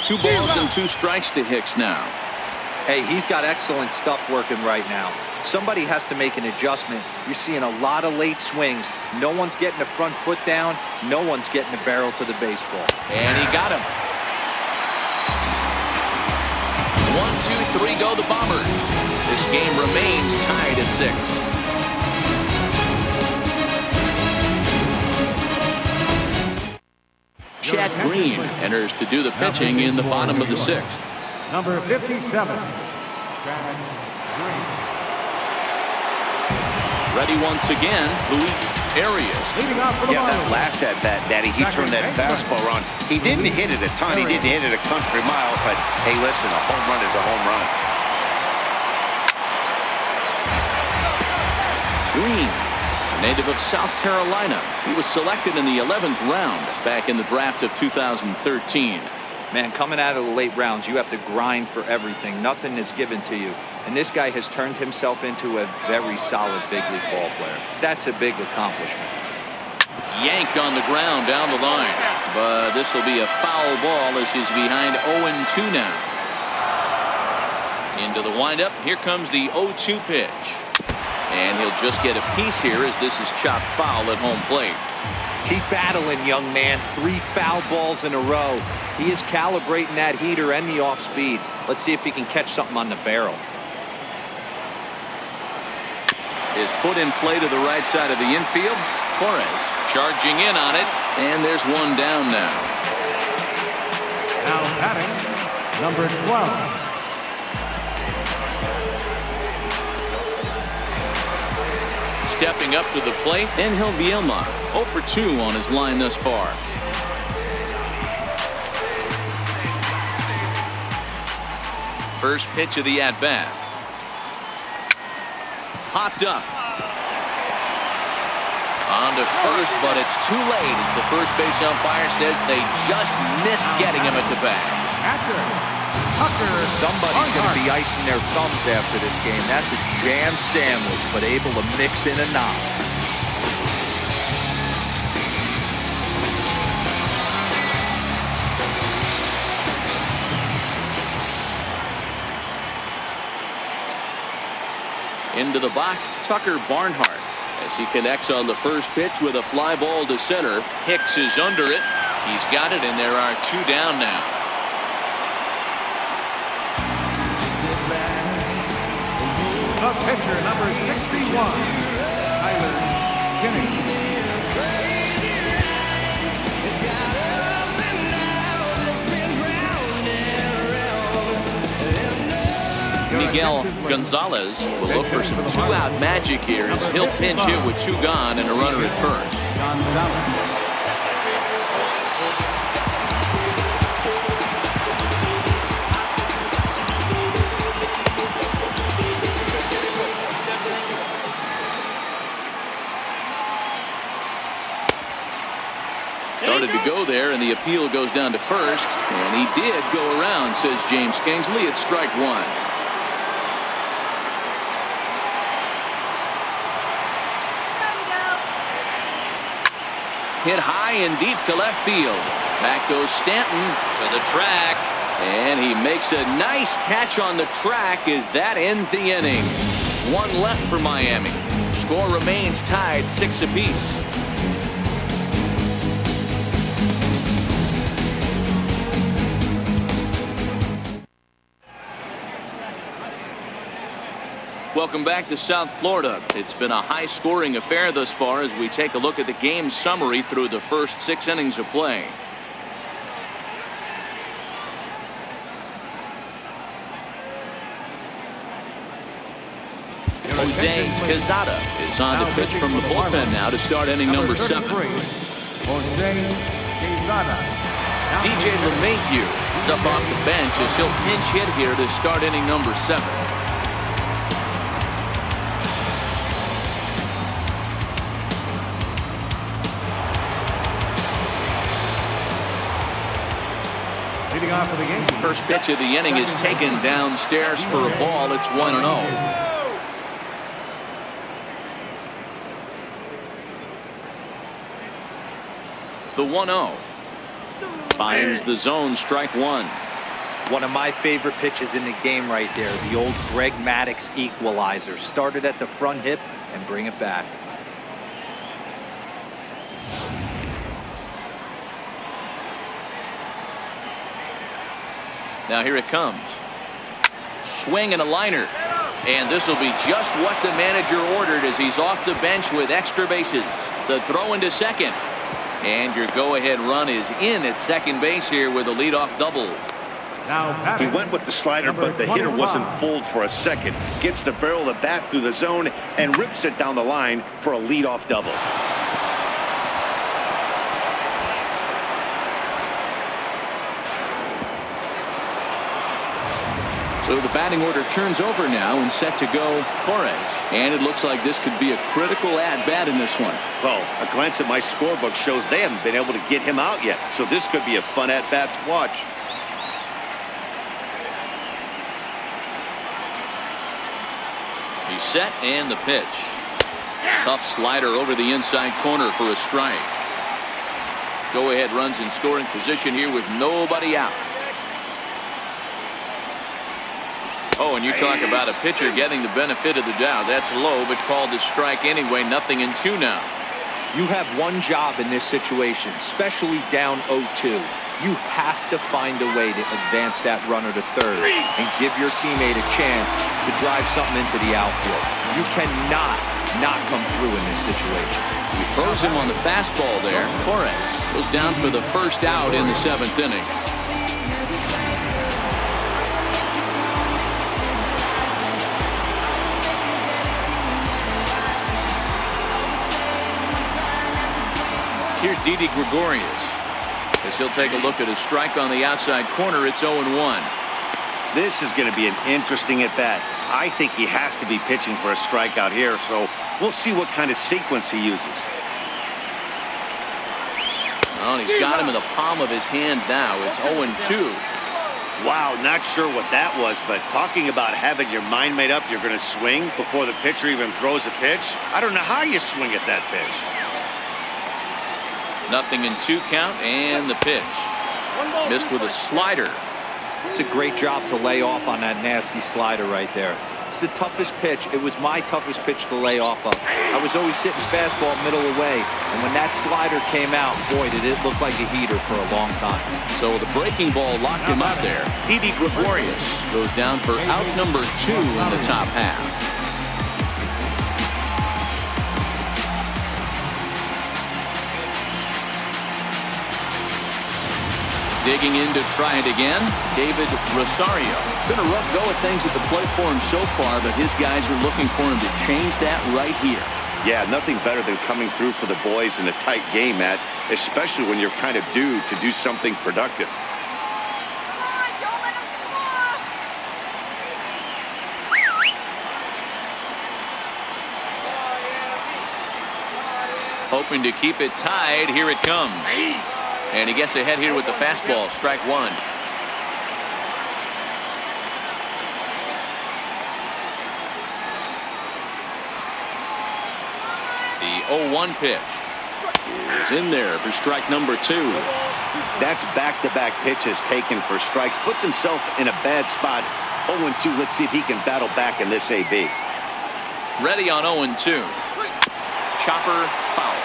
Two balls and 2 strikes to Hicks now. Hey, he's got excellent stuff working right now. Somebody has to make an adjustment. You're seeing a lot of late swings. No one's getting the front foot down. No one's getting the barrel to the baseball. And he got him. 1, 2, 3 go the Bombers. This game remains tied at 6. Chad Green enters to do the pitching in the bottom of the 6th. Number 57, Chad Green. Ready once again, Luis Arias. Yeah, that last at bat, Daddy, he turned that fastball on. He didn't hit it a ton. He didn't hit it a country mile, but hey, listen, a home run is a home run. Green, a native of South Carolina. He was selected in the 11th round back in the draft of 2013. Man, coming out of the late rounds, you have to grind for everything. Nothing is given to you. And this guy has turned himself into a very solid big league ball player. That's a big accomplishment. Yanked on the ground down the line. But this will be a foul ball as he's behind 0-2 now. Into the windup. Here comes the 0-2 pitch. And he'll just get a piece here as this is chopped foul at home plate. Keep battling, young man. 3 foul balls in a row. He is calibrating that heater and the off speed. Let's see if he can catch something on the barrel. Is put in play to the right side of the infield. Torres charging in on it. And there's one down now. Now batting, number 12. Stepping up to the plate, Angel Vilma, 0 for 2 on his line thus far. First pitch of the at-bat. Popped up. On to first, but it's too late as the first base umpire says they just missed getting him at the bat. Somebody's going to be icing their thumbs after this game. That's a jam sandwich, but able to mix in a knock. Into the box, Tucker Barnhart as he connects on the first pitch with a fly ball to center. Hicks is under it. He's got it, and there are 2 down now. The pitcher, number 61, Tyler Kinney. Miguel Gonzalez will look for some 2-out magic here as he'll pinch hit with 2 gone and a runner at first. Started to go there, and the appeal goes down to first, and he did go around, says James Kingsley. It's strike 1. Hit high and deep to left field. Back goes Stanton to the track, and he makes a nice catch on the track as that ends the inning. 1 left for Miami. Score remains tied 6 apiece. Welcome back to South Florida. It's been a high-scoring affair thus far as we take a look at the game summary through the first 6 innings of play. Jose Quezada is on to pitch from the bullpen now to start inning number 7. Jose Quezada. DJ LeMahieu is up off the bench as he'll pinch hit here to start inning number 7. Leading off for the game. First pitch of the inning is taken downstairs for a ball. It's 1-0. The 1-0 finds the zone, strike 1. One of my favorite pitches in the game right there. The old Greg Maddux equalizer. Started at the front hip and bring it back. Now here it comes. Swing and a liner. And this will be just what the manager ordered as he's off the bench with extra bases. The throw into second. And your go-ahead run is in at second base here with a leadoff double. He went with the slider, but the hitter wasn't fooled for a second. Gets the barrel of the bat through the zone and rips it down the line for a leadoff double. So the batting order turns over now and set to go Torres. And it looks like this could be a critical at-bat in this one. Well, a glance at my scorebook shows they haven't been able to get him out yet. So this could be a fun at-bat to watch. He's set and the pitch. Tough slider over the inside corner for a strike. Go-ahead runs in scoring position here with nobody out. Oh, and you talk about a pitcher getting the benefit of the doubt. That's low, but called a strike anyway. 0-2 now. You have one job in this situation, especially down 0-2. You have to find a way to advance that runner to third and give your teammate a chance to drive something into the outfield. You cannot not come through in this situation. He throws him on the fastball there. Torres goes down for the first out in the 7th inning. Here's Didi Gregorius. As he'll take a look at a strike on the outside corner. It's 0-1. This is going to be an interesting at bat. I think he has to be pitching for a strikeout here, so we'll see what kind of sequence he uses. Oh, and he's got him in the palm of his hand now. It's 0-2. Wow, not sure what that was, but talking about having your mind made up you're going to swing before the pitcher even throws a pitch. I don't know how you swing at that pitch. 0-2 count, and the pitch. Missed with a slider. It's a great job to lay off on that nasty slider right there. It's the toughest pitch. It was my toughest pitch to lay off of. I was always sitting fastball middle away, and when that slider came out, boy, did it look like a heater for a long time. So the breaking ball locked him up there. Didi Gregorius goes down for out number 2 in the top half. Digging in to try it again, David Rosario. Been a rough go at things at the plate for him so far, but his guys are looking for him to change that right here. Yeah, nothing better than coming through for the boys in a tight game, Matt, especially when you're kind of due to do something productive. Hoping to keep it tied. Here it comes. And he gets ahead here with the fastball. Strike 1. The 0-1 pitch is in there for strike number 2. That's back-to-back pitches taken for strikes. Puts himself in a bad spot. 0-2. Let's see if he can battle back in this AB. Ready on 0-2. Chopper foul.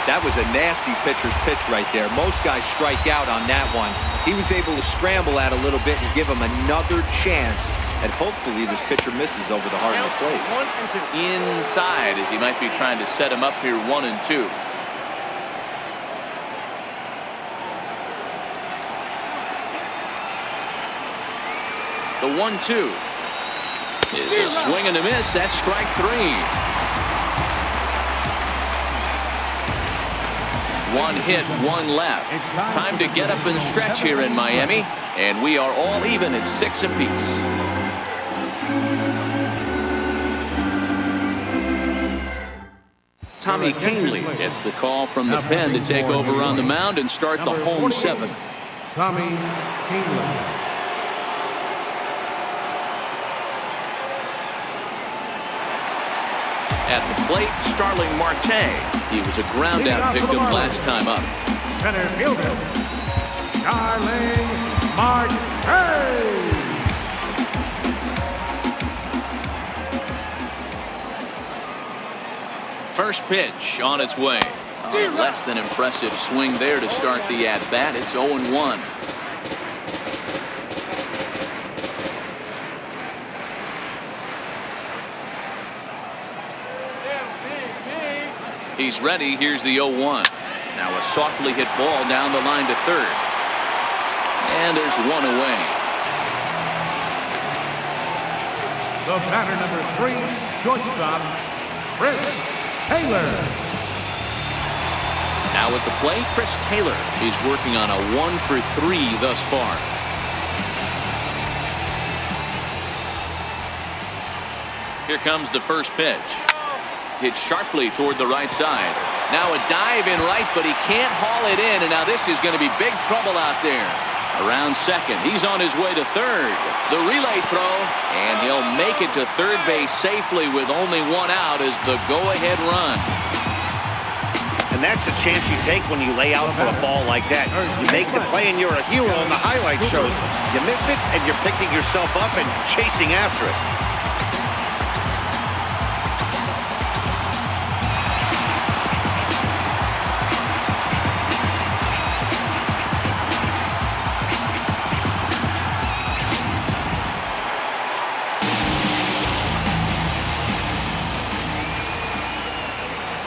That was a nasty pitcher's pitch right there. Most guys strike out on that one. He was able to scramble at a little bit and give him another chance. And hopefully this pitcher misses over the heart of the plate. 1-2. Inside as he might be trying to set him up here. 1-2. The 1-2 is a swing and a miss. That's strike 3. One hit, one left. Time to get up and stretch here in Miami. And we are all even at 6 apiece. Tommy Kahnle gets the call from the pen to take over on the mound and start the home 7th. Tommy Kahnle. At the plate, Starling Marte. He was a ground-out victim last time up. Center fielder, Starling Marte. First pitch on its way. Less than impressive swing there to start the at-bat. It's 0-1. He's ready. Here's the 0-1. Now a softly hit ball down the line to third. And there's one away. The batter number 3, shortstop, Chris Taylor. Now at the plate, Chris Taylor. He's working on a 1-for-3 thus far. Here comes the first pitch. Hit sharply toward the right side. Now a dive in right, but he can't haul it in. And now this is going to be big trouble out there. Around second. He's on his way to third. The relay throw, and he'll make it to third base safely with only one out as the go-ahead run. And that's the chance you take when you lay out for a ball like that. You make the play and you're a hero on the highlight shows. You miss it and you're picking yourself up and chasing after it.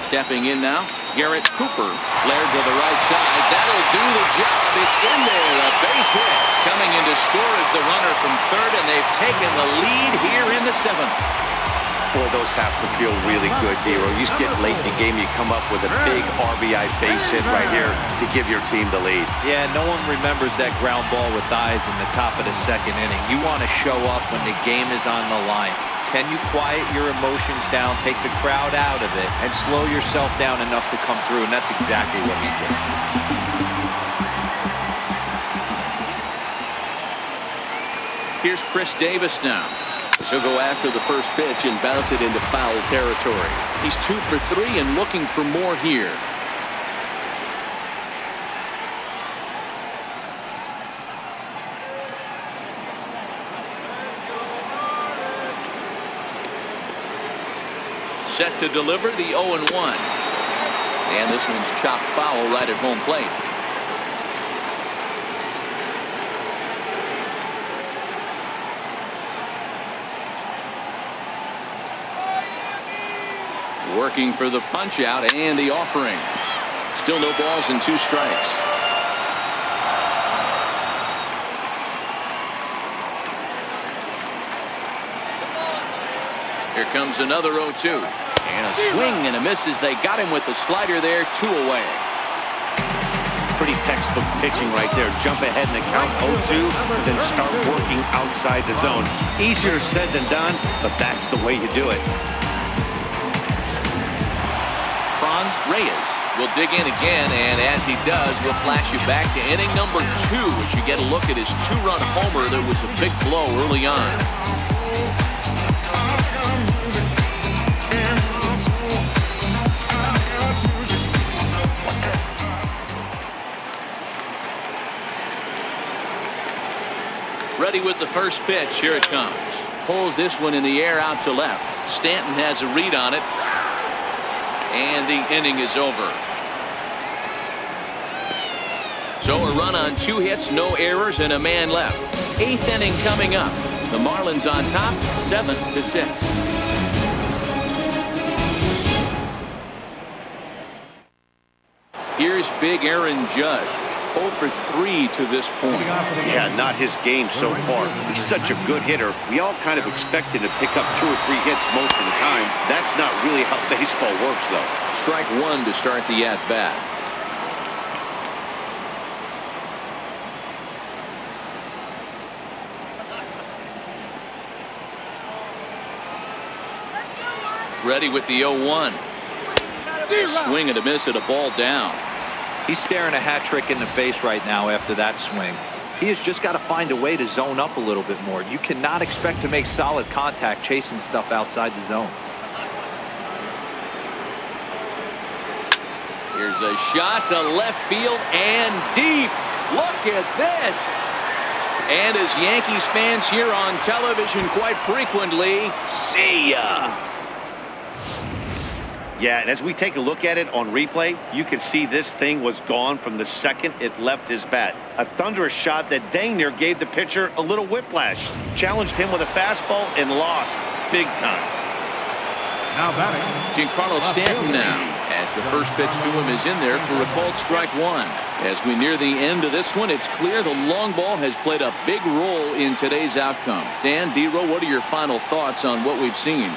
Stepping in now, Garrett Cooper. Flared to the right side. That'll do the job. It's in there. A base hit. Coming in to score is the runner from third, and they've taken the lead here in the seventh. Boy, those have to feel really good, Dero. You get late in the game, you come up with a big RBI base hit right here to give your team the lead. Yeah, no one remembers that ground ball with eyes in the top of the second inning. You want to show up when the game is on the line. Can you quiet your emotions down, take the crowd out of it, and slow yourself down enough to come through? And that's exactly what he did. Here's Chris Davis now. He'll go after the first pitch and bounce it into foul territory. He's 2 for 3 and looking for more here. Set to deliver the 0-1. And this one's chopped foul right at home plate. Working for the punch out and the offering. Still no balls and 2 strikes. Here comes another 0-2. And a swing and a miss as they got him with the slider there. 2 away. Pretty textbook pitching right there. Jump ahead in the count 0-2, then start working outside the zone. Easier said than done, but that's the way you do it. Reyes will dig in again, and as he does, we'll flash you back to inning number 2 as you get a look at his 2-run homer that was a big blow early on. Ready with the first pitch. Here it comes. Pulls this one in the air out to left. Stanton has a read on it. And the inning is over. So a run on 2 hits, no errors, and a man left. 8th inning coming up. The Marlins on top, 7-6. Here's big Aaron Judge. 0 for 3 to this point. Yeah, not his game so far. He's such a good hitter. We all kind of expect him to pick up 2 or 3 hits most of the time. That's not really how baseball works, though. Strike 1 to start the at-bat. Ready with the 0-1. Swing and a miss at a ball down. He's staring a hat trick in the face right now after that swing. He has just got to find a way to zone up a little bit more. You cannot expect to make solid contact chasing stuff outside the zone. Here's a shot to left field and deep. Look at this. And as Yankees fans hear on television quite frequently, see ya. Yeah, and as we take a look at it on replay, you can see this thing was gone from the second it left his bat. A thunderous shot that dang near gave the pitcher a little whiplash. Challenged him with a fastball and lost big time. Now batting. Giancarlo Stanton now, as the first pitch to him is in there for a called strike 1. As we near the end of this one, it's clear the long ball has played a big role in today's outcome. Dan, Dero, what are your final thoughts on what we've seen?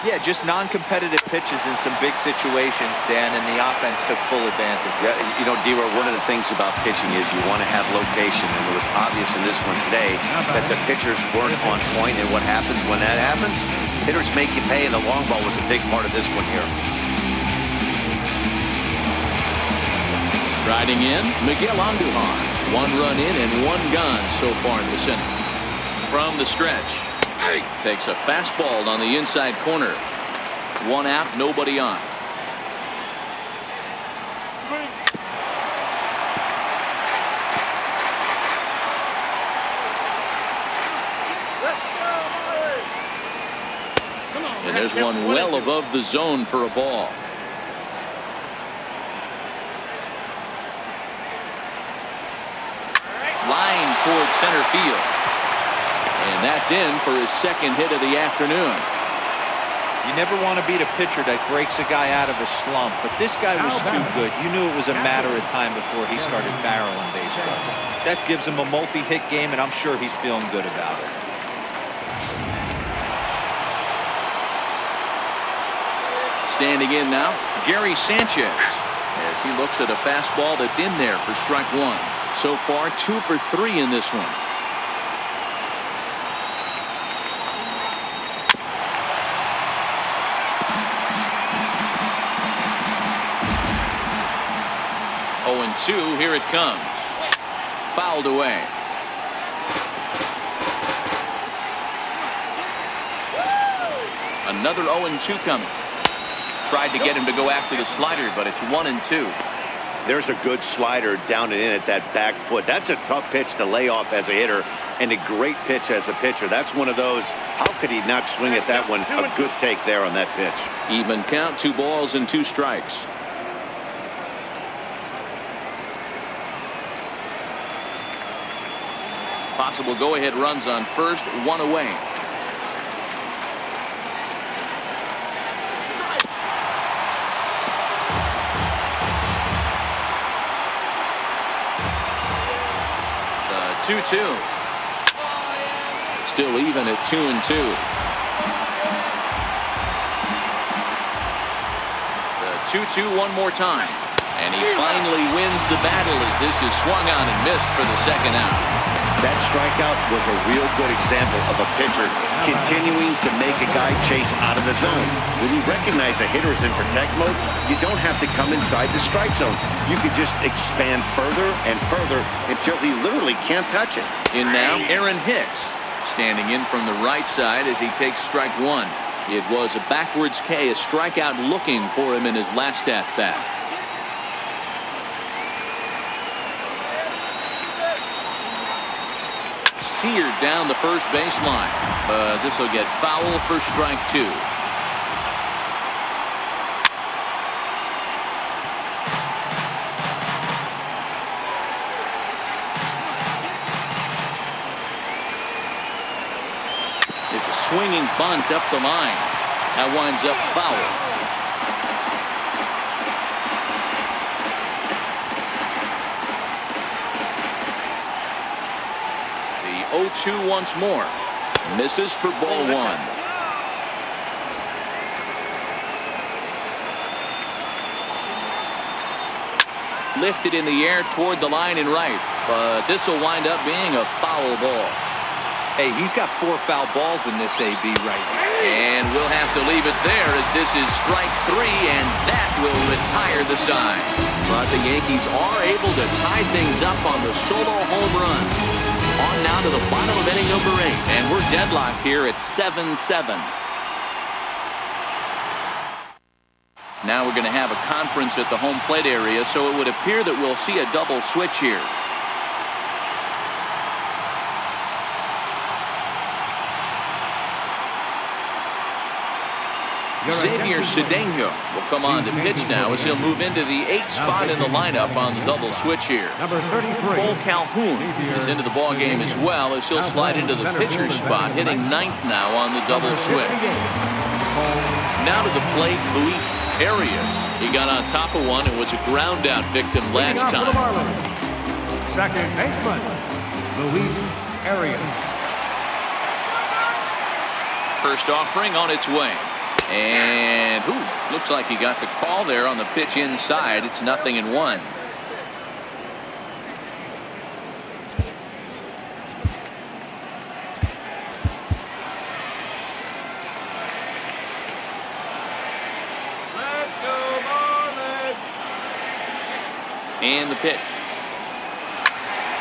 Yeah, just non-competitive pitches in some big situations, Dan, and the offense took full advantage. Yeah, you know, Dero, one of the things about pitching is you want to have location, and it was obvious in this one today that the pitchers weren't on point, and what happens when that happens? Hitters make you pay, and the long ball was a big part of this one here. Riding in, Miguel Andujar. 1 run in and 1 gone so far in this inning. From the stretch. Takes a fastball on the inside corner. 1 out, nobody on. And there's one well above the zone for a ball. Line towards center field. And that's in for his second hit of the afternoon. You never want to beat a pitcher that breaks a guy out of a slump, but this guy was too good. You knew it was a matter of time before he started barreling baseballs. That gives him a multi-hit game, and I'm sure he's feeling good about it. Standing in now, Gary Sanchez, as he looks at a fastball that's in there for strike one. So far, 2 for 3 in this one. Oh, and 2, here it comes. Fouled away. Another 0-2 coming. Tried to get him to go after the slider, but it's 1-2. There's a good slider down and in at that back foot. That's a tough pitch to lay off as a hitter, and a great pitch as a pitcher. That's one of those, how could he not swing at that one? A good take there on that pitch. Even count, 2 balls and 2 strikes. Possible go-ahead runs on first, 1 away. The 2-2. Still even at 2-2. The 2-2 one more time. And he finally wins the battle as this is swung on and missed for the second out. That strikeout was a real good example of a pitcher continuing to make a guy chase out of the zone. When you recognize a hitter is in protect mode, you don't have to come inside the strike zone. You can just expand further and further until he literally can't touch it. In now, Aaron Hicks, standing in from the right side as he takes strike one. It was a backwards K, a strikeout looking for him in his last at-bat. Seared down the first baseline, but this will get foul for strike 2. It's a swinging bunt up the line. That winds up foul. The 0-2 once more. Misses for ball 1. Lifted in the air toward the line and right, but this will wind up being a foul ball. Hey, he's got 4 foul balls in this AB right here. And we'll have to leave it there as this is strike 3, and that will retire the side. But the Yankees are able to tie things up on the solo home run. On now to the bottom of inning number 8, and we're deadlocked here at 7-7. Now we're going to have a conference at the home plate area, so it would appear that we'll see a double switch here. Xavier Cedeno will come on to pitch now as he'll move into the 8th spot in the lineup on the double switch here. Number 33. Cole Calhoun is into the ball game as well as he'll slide into the pitcher's spot, hitting 9th now on the double switch. Now to the plate, Luis Arias. He got on top of one and was a ground out victim last time. Second baseman, Luis Arias. First offering on its way. And looks like he got the call there on the pitch inside. It's 0-1. Let's go, Marlins! And the pitch.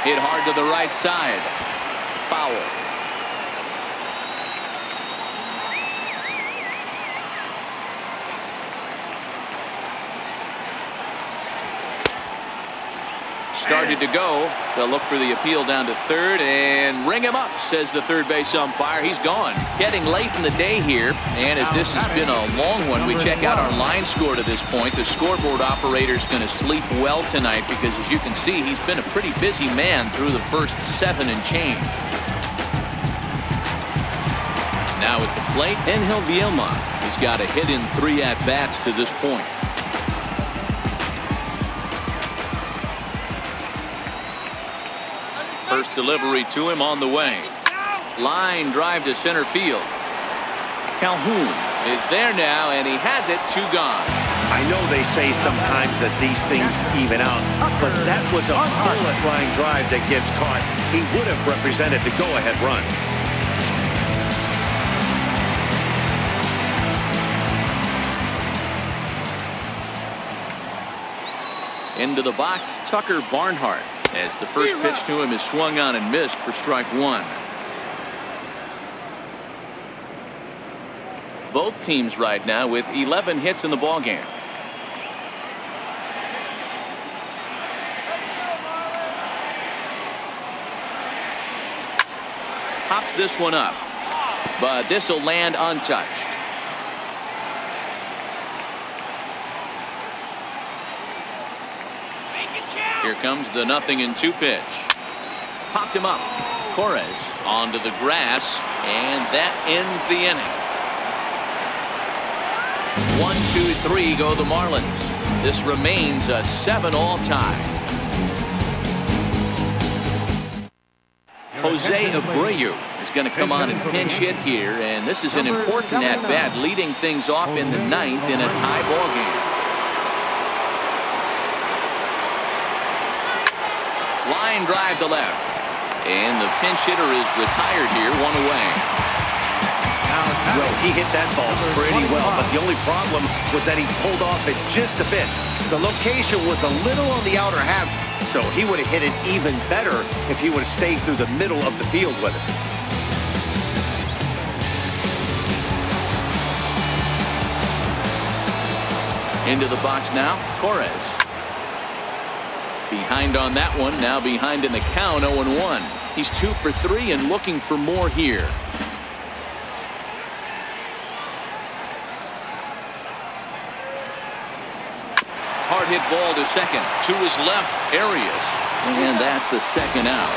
Hit hard to the right side. Foul. started to go. They'll look for the appeal down to third and ring him up, says the third base umpire. He's gone. Getting late in the day here, and as this has been a long one, we check out our line score to this point. The scoreboard operator's going to sleep well tonight because, as you can see, he's been a pretty busy man through the first 7 and change. Now at the plate, Angel Vielma. He's got a hit in 3 at-bats to this point. First delivery to him on the way. Line drive to center field. Calhoun is there now, and he has it. 2 gone. I know they say sometimes that these things even out, but that was a bullet line drive that gets caught. He would have represented the go-ahead run. Into the box, Tucker Barnhart, as the first pitch to him is swung on and missed for strike 1. Both teams right now with 11 hits in the ballgame. Pops this one up, but this will land untouched. Here comes the 0-2 pitch. Popped him up. Torres onto the grass, and that ends the inning. 1, 2, 3 go the Marlins. This remains a 7-all tie. Jose Abreu is going to come on and pinch hit here, and this is an important at-bat, leading things off in the 9th in a tie ball game. Line drive to left, and the pinch hitter is retired here, 1 away. Well, he hit that ball pretty well, but the only problem was that he pulled off it just a bit. The location was a little on the outer half, so he would have hit it even better if he would have stayed through the middle of the field with it. Into the box now, Torres. Behind on that one, now behind in the count, 0-1. He's 2 for 3 and looking for more here. Hard hit ball to second. To his left, Arias. And that's the second out.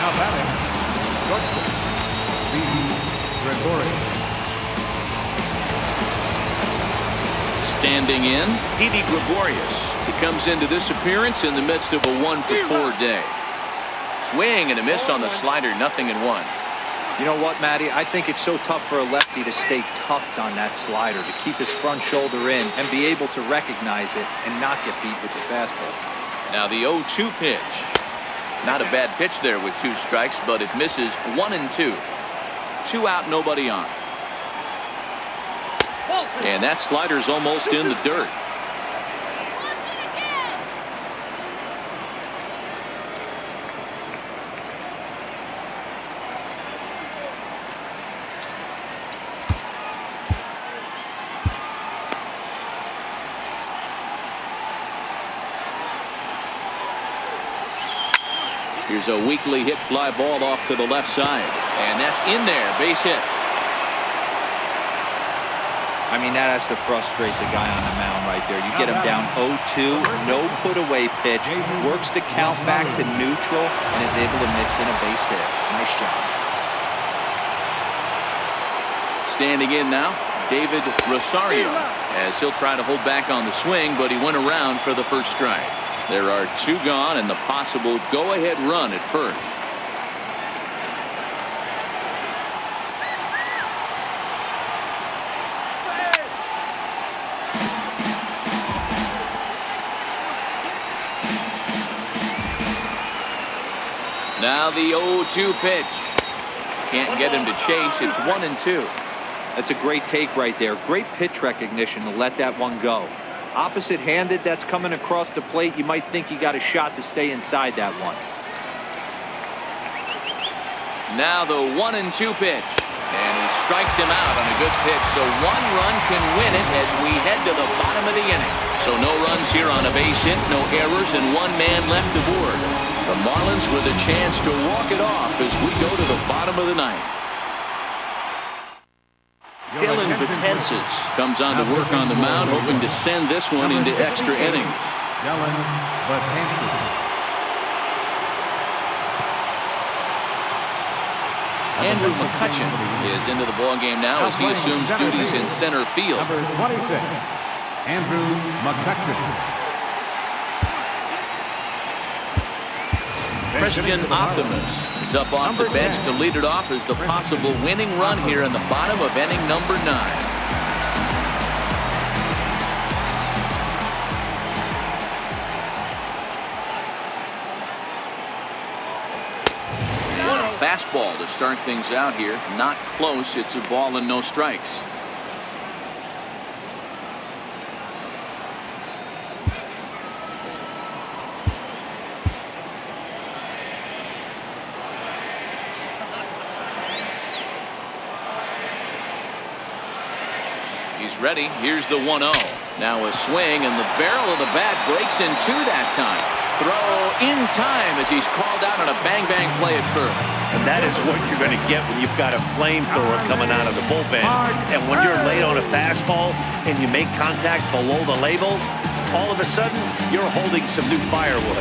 Now batting, shortstop, Gregorius. Standing in, Didi Gregorius. He comes into this appearance in the midst of a 1 for 4 day. Swing and a miss on the slider, 0-1. You know what, Matty? I think it's so tough for a lefty to stay tucked on that slider, to keep his front shoulder in and be able to recognize it and not get beat with the fastball. Now the 0-2 pitch. Not a bad pitch there with 2 strikes, but it misses 1-2. 2 out, nobody on. And that slider's almost in the dirt. Here's a weakly hit fly ball off to the left side, and that's in there, base hit. I mean, that has to frustrate the guy on the mound right there. You get him down 0-2, no put away pitch, works the count back to neutral, and is able to mix in a base hit. Nice job. Standing in now, David Rosario, as he'll try to hold back on the swing, but he went around for the first strike. There are 2 gone and the possible go-ahead run at first. Now the 0-2 pitch. Can't get him to chase. It's 1-2. That's a great take right there. Great pitch recognition to let that one go. Opposite-handed, that's coming across the plate. You might think you got a shot to stay inside that one. Now the 1-2 pitch. And he strikes him out on a good pitch. So one run can win it as we head to the bottom of the inning. So no runs here on a base hit, no errors, and one man left aboard. The Marlins with a chance to walk it off as we go to the bottom of the ninth. Dylan Betances comes on to work on the mound, hoping to send this one into extra innings. Dylan Betances. Andrew McCutchen is into the ballgame now as he assumes duties in center field. Number 26, Andrew McCutchen. Christian Optimus is up off the bench to lead it off as the possible winning run here in the bottom of inning number 9. Fastball to start things out here. Not close. It's a ball and no strikes. He's ready. Here's the 1-0. Now a swing, and the barrel of the bat breaks in two that time. Throw in time as he's called out on a bang-bang play at first. And that is what you're going to get when you've got a flamethrower coming out of the bullpen. And when you're late on a fastball and you make contact below the label, all of a sudden you're holding some new firewood.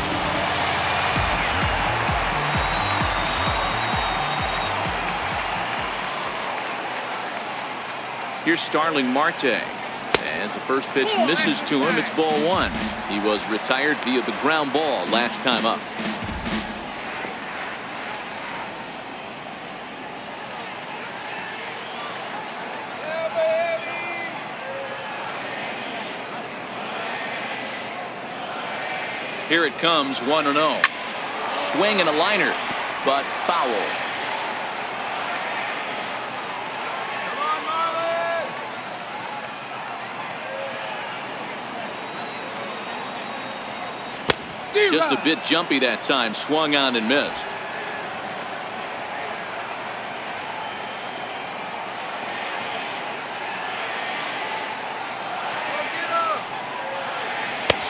Here's Starling Marte. As the first pitch misses to him, it's ball 1. He was retired via the ground ball last time up. Here it comes, 1-0. Swing and a liner, but foul. Just a bit jumpy that time. Swung on and missed.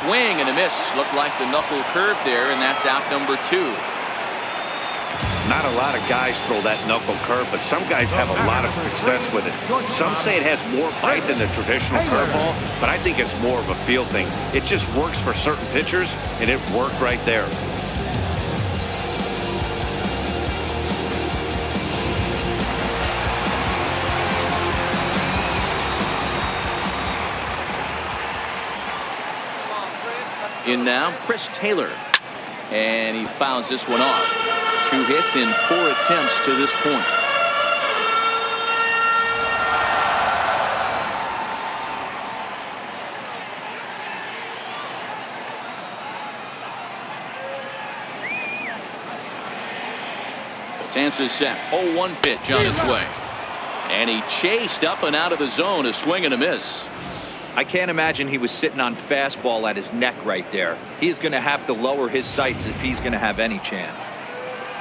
Swing and a miss. Looked like the knuckle curve there, and that's out number 2. Not a lot of guys throw that knuckle curve, but some guys have a lot of success with it. Some say it has more bite than the traditional curveball, but I think it's more of a feel thing. It just works for certain pitchers, and it worked right there. In now, Chris Taylor. And he fouls this one off. 2 hits in 4 attempts to this point. Betances sets. 0-1 pitch on its way. And he chased up and out of the zone. A swing and a miss. I can't imagine he was sitting on fastball at his neck right there. He is going to have to lower his sights if he's going to have any chance.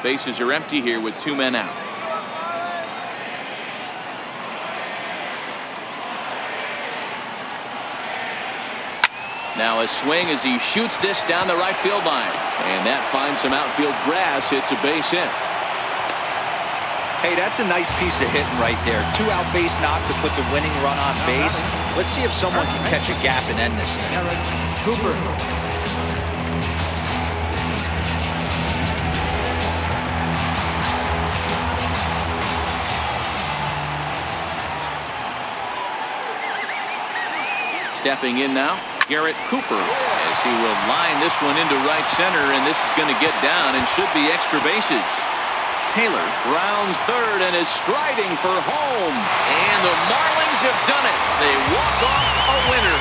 Bases are empty here with 2 men out. Now a swing as he shoots this down the right field line. And that finds some outfield grass. It's a base hit. Hey, that's a nice piece of hitting right there. 2-out base knock to put the winning run on base. Let's see if someone can catch a gap and end this thing. Cooper. Stepping in now, Garrett Cooper, as he will line this one into right center, and this is going to get down and should be extra bases. Taylor rounds third and is striding for home. And the Marlins have done it. They walk off a winner.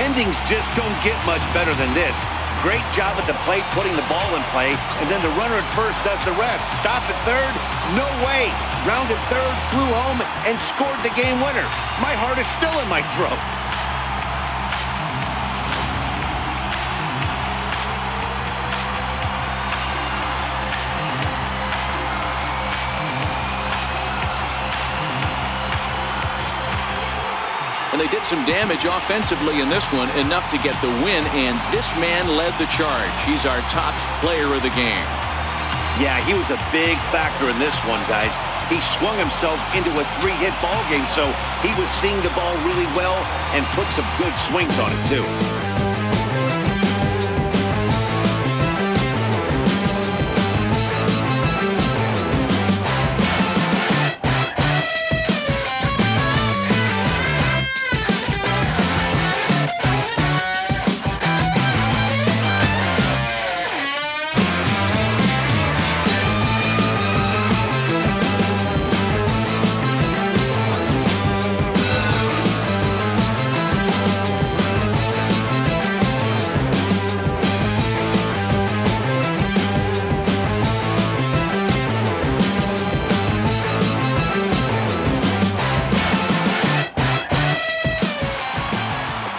Endings just don't get much better than this. Great job at the plate putting the ball in play, and then the runner at first does the rest. Stop at third? No way. Rounded third, flew home, and scored the game winner. My heart is still in my throat. And they did some damage offensively in this one, enough to get the win, and this man led the charge. He's our top player of the game. Yeah, he was a big factor in this one, guys. He swung himself into a 3-hit ball game, so he was seeing the ball really well and put some good swings on it, too.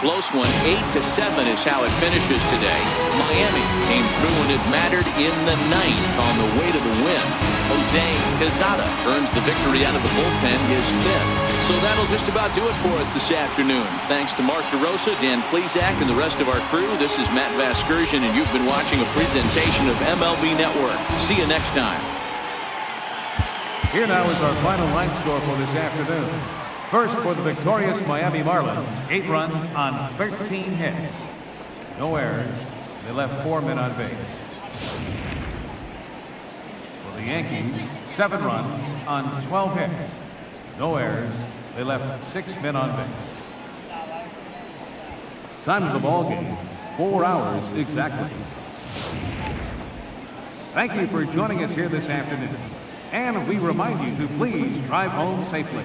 Close one, 8-7 is how it finishes today. Miami came through when it mattered in the ninth on the way to the win. Jose Quezada earns the victory out of the bullpen, his 5th. So that'll just about do it for us this afternoon. Thanks to Mark DeRosa, Dan Plesac, and the rest of our crew. This is Matt Vasgersian, and you've been watching a presentation of MLB Network. See you next time. Here now is our final line score for this afternoon. First, for the victorious Miami Marlins, 8 runs on 13 hits. No errors. They left 4 men on base. For the Yankees, 7 runs on 12 hits. No errors. They left 6 men on base. Time of the ball game, 4 hours exactly. Thank you for joining us here this afternoon. And we remind you to please drive home safely.